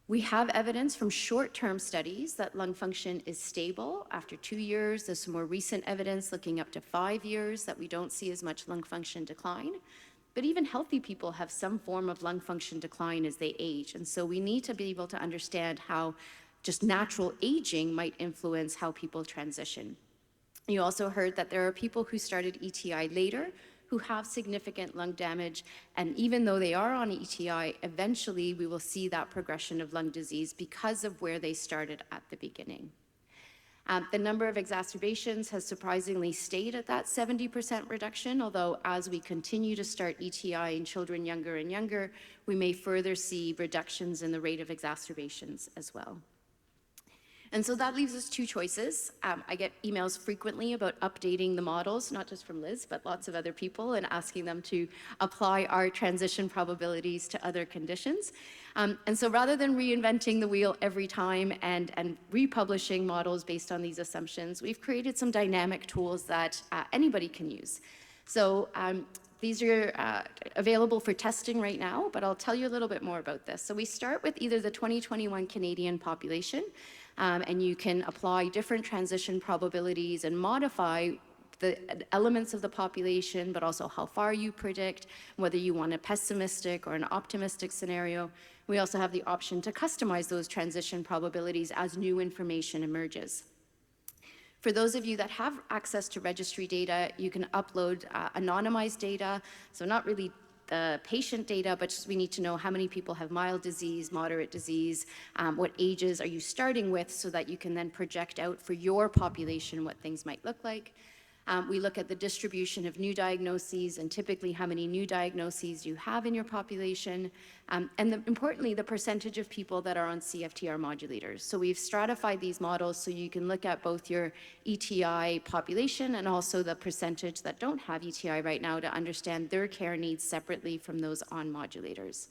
We have evidence from short-term studies that lung function is stable after 2 years. There's some more recent evidence looking up to 5 years that we don't see as much lung function decline. But even healthy people have some form of lung function decline as they age. And so we need to be able to understand how just natural aging might influence how people transition. You also heard that there are people who started ETI later who have significant lung damage, and even though they are on ETI, eventually we will see that progression of lung disease because of where they started at the beginning. The number of exacerbations has surprisingly stayed at that 70% reduction, although as we continue to start ETI in children younger and younger, we may further see reductions in the rate of exacerbations as well. And so that leaves us two choices. I get emails frequently about updating the models, not just from Liz, but lots of other people, and asking them to apply our transition probabilities to other conditions. And so rather than reinventing the wheel every time and republishing models based on these assumptions, we've created some dynamic tools that anybody can use. So these are available for testing right now, but I'll tell you a little bit more about this. So we start with either the 2021 Canadian population, and you can apply different transition probabilities and modify the elements of the population, but also how far you predict, whether you want a pessimistic or an optimistic scenario. We also have the option to customize those transition probabilities as new information emerges. For those of you that have access to registry data, you can upload anonymized data, so not really the patient data, but just we need to know how many people have mild disease, moderate disease, what ages are you starting with, so that you can then project out for your population what things might look like. We look at the distribution of new diagnoses and typically how many new diagnoses you have in your population, and importantly, the percentage of people that are on CFTR modulators. So we've stratified these models so you can look at both your ETI population and also the percentage that don't have ETI right now to understand their care needs separately from those on modulators.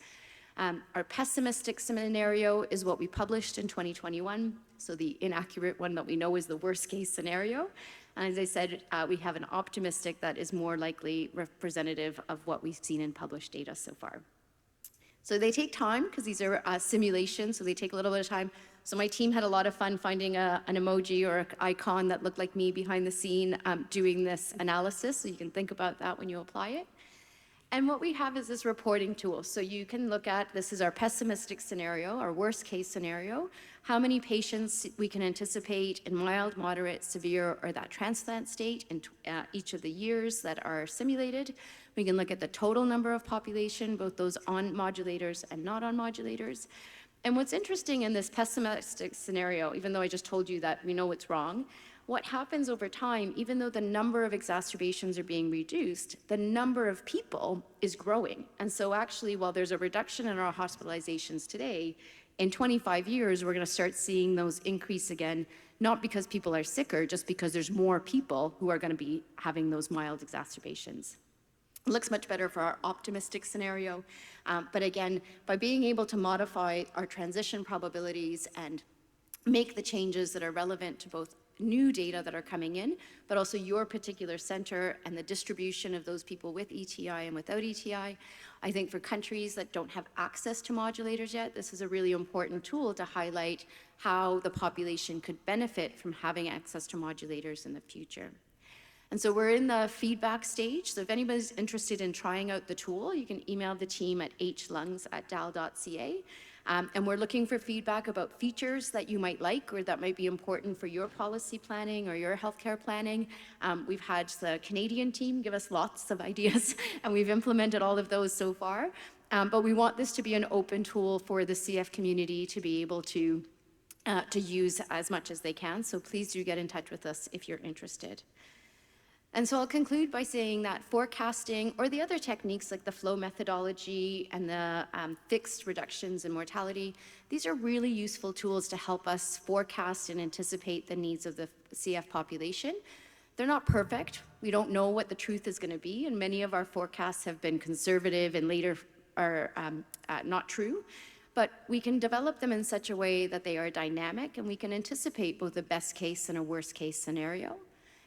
Our pessimistic scenario is what we published in 2021, so the inaccurate one that we know is the worst case scenario. And as I said, we have an optimistic that is more likely representative of what we've seen in published data so far. So they take time because these are simulations, so they take a little bit of time. So my team had a lot of fun finding an emoji or an icon that looked like me behind the scene doing this analysis, so you can think about that when you apply it. And what we have is this reporting tool. So you can look at, this is our pessimistic scenario, our worst case scenario, how many patients we can anticipate in mild, moderate, severe, or that transplant state in each of the years that are simulated. We can look at the total number of population, both those on modulators and not on modulators. And what's interesting in this pessimistic scenario, even though I just told you that we know it's wrong, what happens over time, even though the number of exacerbations are being reduced, the number of people is growing. And so actually, while there's a reduction in our hospitalizations today, in 25 years, we're going to start seeing those increase again, not because people are sicker, just because there's more people who are going to be having those mild exacerbations. It looks much better for our optimistic scenario. But again, by being able to modify our transition probabilities and make the changes that are relevant to both new data that are coming in, but also your particular center and the distribution of those people with ETI and without ETI. I think for countries that don't have access to modulators yet, this is a really important tool to highlight how the population could benefit from having access to modulators in the future. And so we're in the feedback stage. So if anybody's interested in trying out the tool, you can email the team at hlungs@dal.ca. And we're looking for feedback about features that you might like or that might be important for your policy planning or your healthcare planning. We've had the Canadian team give us lots of ideas, and we've implemented all of those so far. But we want this to be an open tool for the CF community to be able to use as much as they can. So please do get in touch with us if you're interested. And so I'll conclude by saying that forecasting or the other techniques like the flow methodology and the fixed reductions in mortality, these are really useful tools to help us forecast and anticipate the needs of the CF population. They're not perfect. We don't know what the truth is going to be, and many of our forecasts have been conservative and later are not true. But we can develop them in such a way that they are dynamic, and we can anticipate both a best case and a worst case scenario.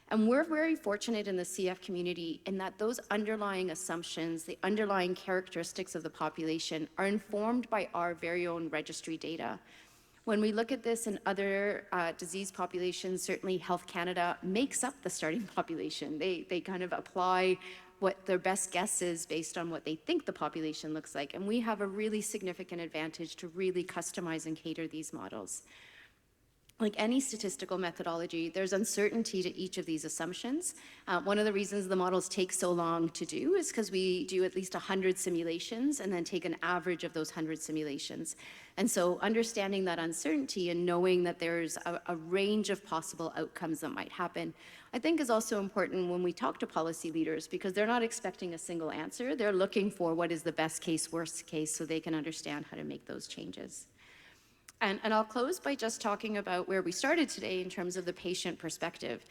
And we're very fortunate in the CF community in that those underlying assumptions, the underlying characteristics of the population are informed by our very own registry data. When we look at this in other disease populations, certainly Health Canada makes up the starting population. They kind of apply what their best guess is based on what they think the population looks like. And we have a really significant advantage to really customize and cater these models. Like any statistical methodology, there's uncertainty to each of these assumptions. One of the reasons the models take so long to do is because we do at least 100 simulations and then take an average of those 100 simulations. And so understanding that uncertainty and knowing that there's a range of possible outcomes that might happen, I think is also important when we talk to policy leaders, because they're not expecting a single answer. They're looking for what is the best case, worst case, so they can understand how to make those changes. And I'll close by just talking about where we started today in terms of the patient perspective.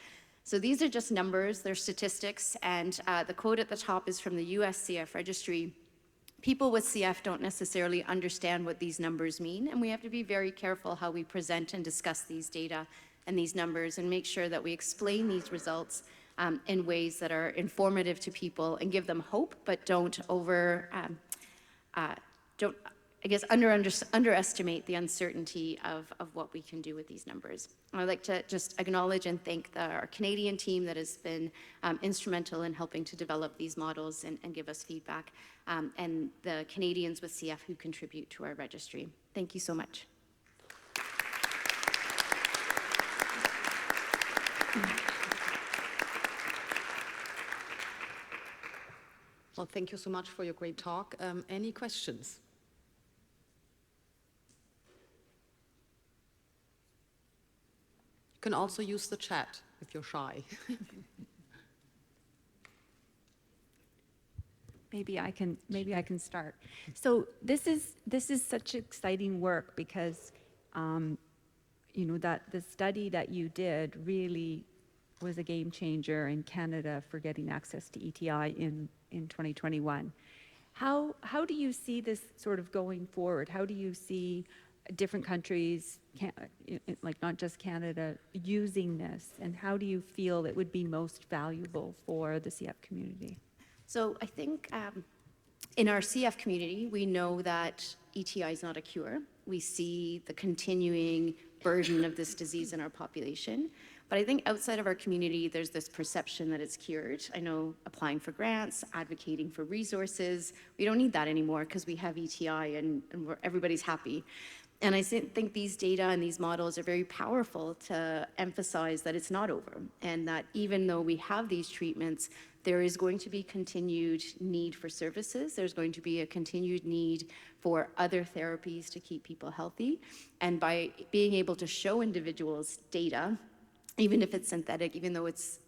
So these are just numbers, they're statistics, and the quote at the top is from the US CF registry. People with CF don't necessarily understand what these numbers mean, and we have to be very careful how we present and discuss these data and these numbers and make sure that we explain these results in ways that are informative to people and give them hope, but don't underestimate the uncertainty of what we can do with these numbers. I'd like to just acknowledge and thank our Canadian team that has been instrumental in helping to develop these models and give us feedback, and the Canadians with CF who contribute to our registry. Thank you so much. Well, thank you so much for your great talk. Any questions? You can also use the chat if you're shy. Maybe I can start. So this is such exciting work because you know, that the study that you did really was a game changer in Canada for getting access to ETI in 2021. How do you see this sort of going forward? How do you see different countries, like not just Canada, using this? And how do you feel it would be most valuable for the CF community? So I think in our CF community, we know that ETI is not a cure. We see the continuing burden of this disease in our population. But I think outside of our community, there's this perception that it's cured. I know applying for grants, advocating for resources, we don't need that anymore because we have ETI and everybody's happy. And I think these data and these models are very powerful to emphasize that it's not over, and that even though we have these treatments, there is going to be continued need for services. There's going to be a continued need for other therapies to keep people healthy. And by being able to show individuals data, even if it's synthetic, even though it's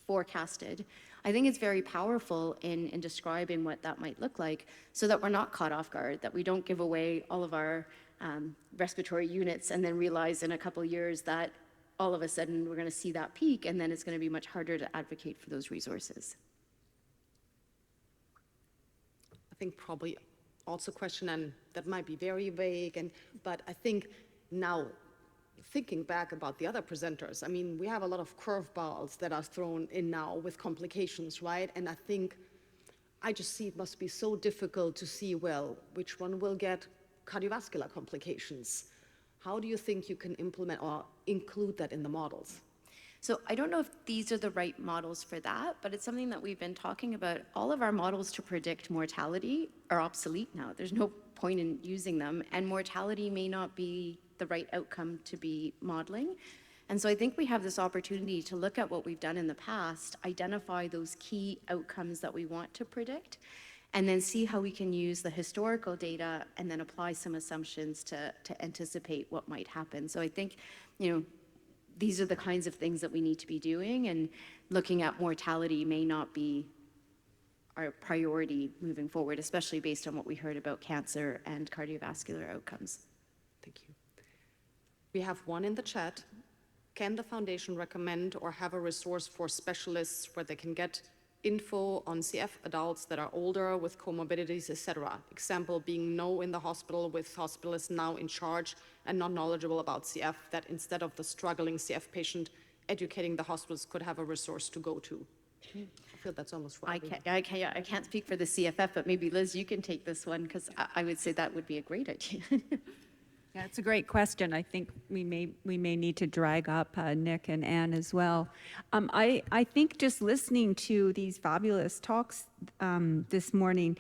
forecasted, I think it's very powerful in describing what that might look like so that we're not caught off guard, that we don't give away all of our respiratory units and then realize in a couple of years that all of a sudden we're going to see that peak, and then it's going to be much harder to advocate for those resources. I think probably also a question, and that might be very vague, but I think now, thinking back about the other presenters, I mean, we have a lot of curveballs that are thrown in now with complications, right? And I think, I just see it must be so difficult to see, well, which one will get cardiovascular complications. How do you think you can implement or include that in the models? So I don't know if these are the right models for that, but it's something that we've been talking about. All of our models to predict mortality are obsolete now. There's no point in using them, and mortality may not be the right outcome to be modeling. And so I think we have this opportunity to look at what we've done in the past, identify those key outcomes that we want to predict, and then see how we can use the historical data and then apply some assumptions to anticipate what might happen. So I think, you know, these are the kinds of things that we need to be doing, and looking at mortality may not be our priority moving forward, especially based on what we heard about cancer and cardiovascular outcomes. Thank you. We have one in the chat. Can the foundation recommend or have a resource for specialists where they can get info on CF adults that are older with comorbidities, etc.? Example being no in the hospital with hospitalists now in charge and not knowledgeable about CF, that instead of the struggling CF patient, educating the hospitals could have a resource to go to. I feel that's almost right. I can't speak for the CFF, but maybe Liz, you can take this one, because I would say that would be a great idea. Yeah, it's a great question. I think we may need to drag up Nick and Anne as well. I think just listening to these fabulous talks this morning,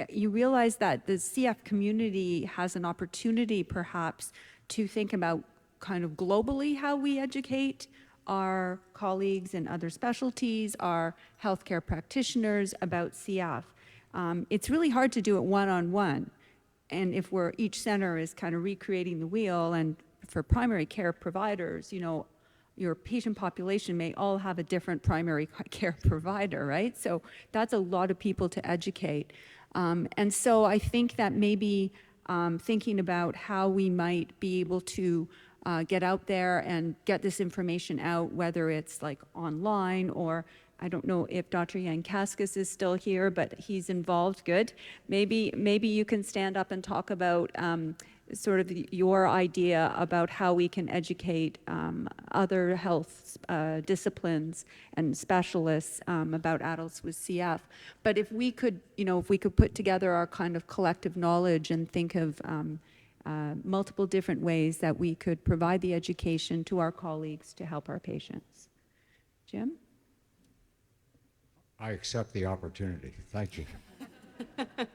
you realize that the CF community has an opportunity perhaps to think about kind of globally how we educate our colleagues in other specialties, our healthcare practitioners about CF. It's really hard to do it one-on-one. And if each center is kind of recreating the wheel, and for primary care providers, you know, your patient population may all have a different primary care provider, right? So that's a lot of people to educate. And so I think that maybe thinking about how we might be able to get out there and get this information out, whether it's like online or I don't know if Dr. Yankaskis is still here, but he's involved. Good. Maybe you can stand up and talk about sort of your idea about how we can educate other health disciplines and specialists about adults with CF. But if we could, if we could put together our kind of collective knowledge and think of multiple different ways that we could provide the education to our colleagues to help our patients. Jim? I accept the opportunity. Thank you.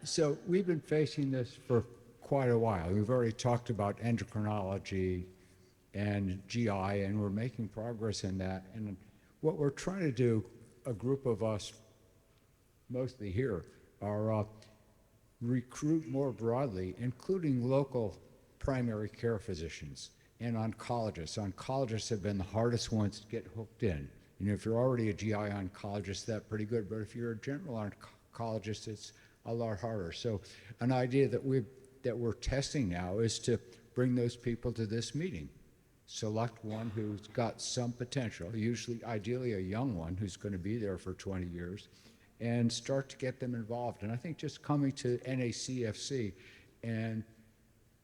So we've been facing this for quite a while. We've already talked about endocrinology and GI, and we're making progress in that. And what we're trying to do, a group of us, mostly here, are recruit more broadly, including local primary care physicians and oncologists. Oncologists have been the hardest ones to get hooked in. If you're already a GI oncologist, that's pretty good. But if you're a general oncologist, it's a lot harder. So an idea that we're testing now is to bring those people to this meeting. Select one who's got some potential, ideally a young one who's going to be there for 20 years, and start to get them involved. And I think just coming to NACFC and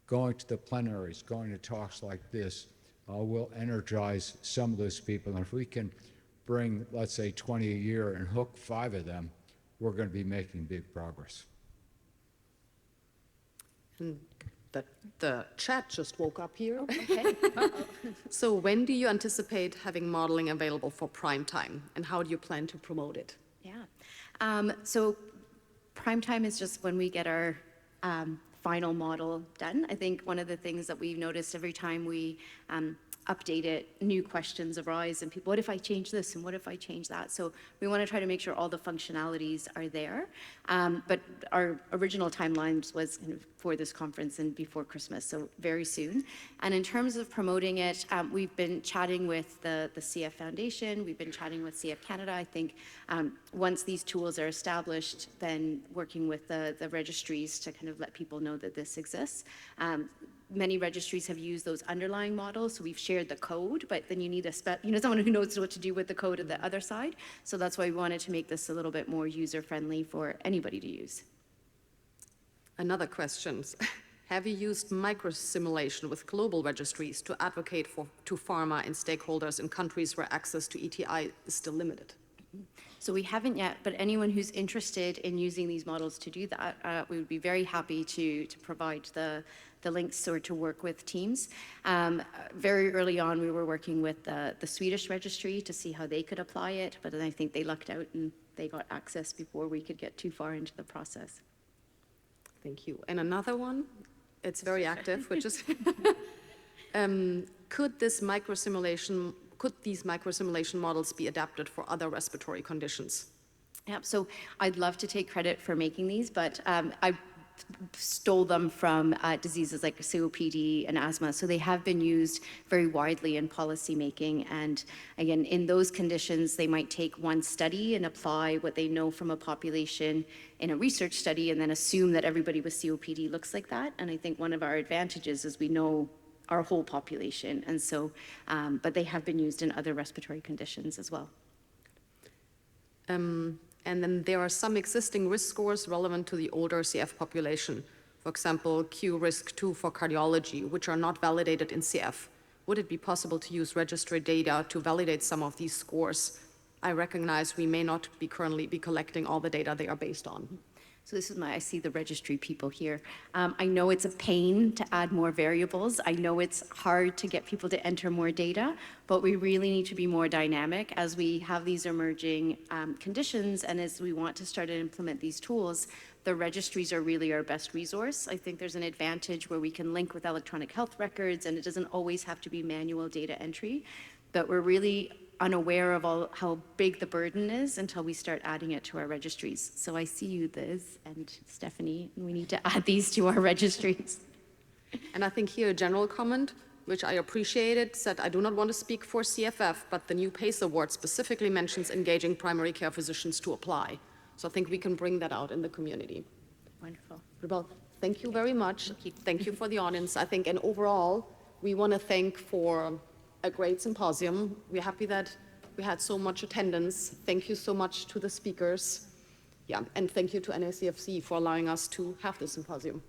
going to the plenaries, going to talks like this, will energize some of those people. And if we can bring, let's say, 20 a year and hook 5 of them, we're going to be making big progress. And the chat just woke up here. Okay. So when do you anticipate having modeling available for prime time, and how do you plan to promote it? Yeah. So prime time is just when we get our final model done. I think one of the things that we've noticed every time we update it, new questions arise and people, what if I change this and what if I change that? So we want to try to make sure all the functionalities are there. But our original timelines was kind of for this conference and before Christmas, so very soon. And in terms of promoting it, we've been chatting with the CF Foundation, we've been chatting with CF Canada. I think once these tools are established, then working with the registries to kind of let people know that this exists. Many registries have used those underlying models, so we've shared the code, but then you need someone who knows what to do with the code at the other side. So that's why we wanted to make this a little bit more user-friendly for anybody to use. Another question. Have you used microsimulation with global registries to advocate to pharma and stakeholders in countries where access to ETI is still limited? So we haven't yet, but anyone who's interested in using these models to do that, we would be very happy to provide the links or to work with teams. Very early on, we were working with the Swedish registry to see how they could apply it, but then I think they lucked out and they got access before we could get too far into the process. Thank you. And another one, it's very active, which is, could these microsimulation models be adapted for other respiratory conditions? Yeah, so I'd love to take credit for making these, but I stole them from diseases like COPD and asthma. So they have been used very widely in policy making. And again, in those conditions, they might take one study and apply what they know from a population in a research study and then assume that everybody with COPD looks like that. And I think one of our advantages is we know our whole population. And so, but they have been used in other respiratory conditions as well. And then there are some existing risk scores relevant to the older CF population. For example, Q risk 2 for cardiology, which are not validated in CF. Would it be possible to use registry data to validate some of these scores? I recognize we may not currently be collecting all the data they are based on. So this is I see the registry people here. I know it's a pain to add more variables. I know it's hard to get people to enter more data, but we really need to be more dynamic as we have these emerging conditions and as we want to start to implement these tools. The registries are really our best resource. I think there's an advantage where we can link with electronic health records and it doesn't always have to be manual data entry, but we're really unaware of how big the burden is until we start adding it to our registries. So I see you, Liz and Stephanie, and we need to add these to our registries. And I think here a general comment, which I appreciated, said, I do not want to speak for CFF, but the new PACE award specifically mentions engaging primary care physicians to apply. So I think we can bring that out in the community. Wonderful. Well, thank you very much. Thank you for the audience. I think, and overall, we want to thank for a great symposium. We're happy that we had so much attendance. Thank you so much to the speakers. Yeah, and thank you to NACFC for allowing us to have this symposium.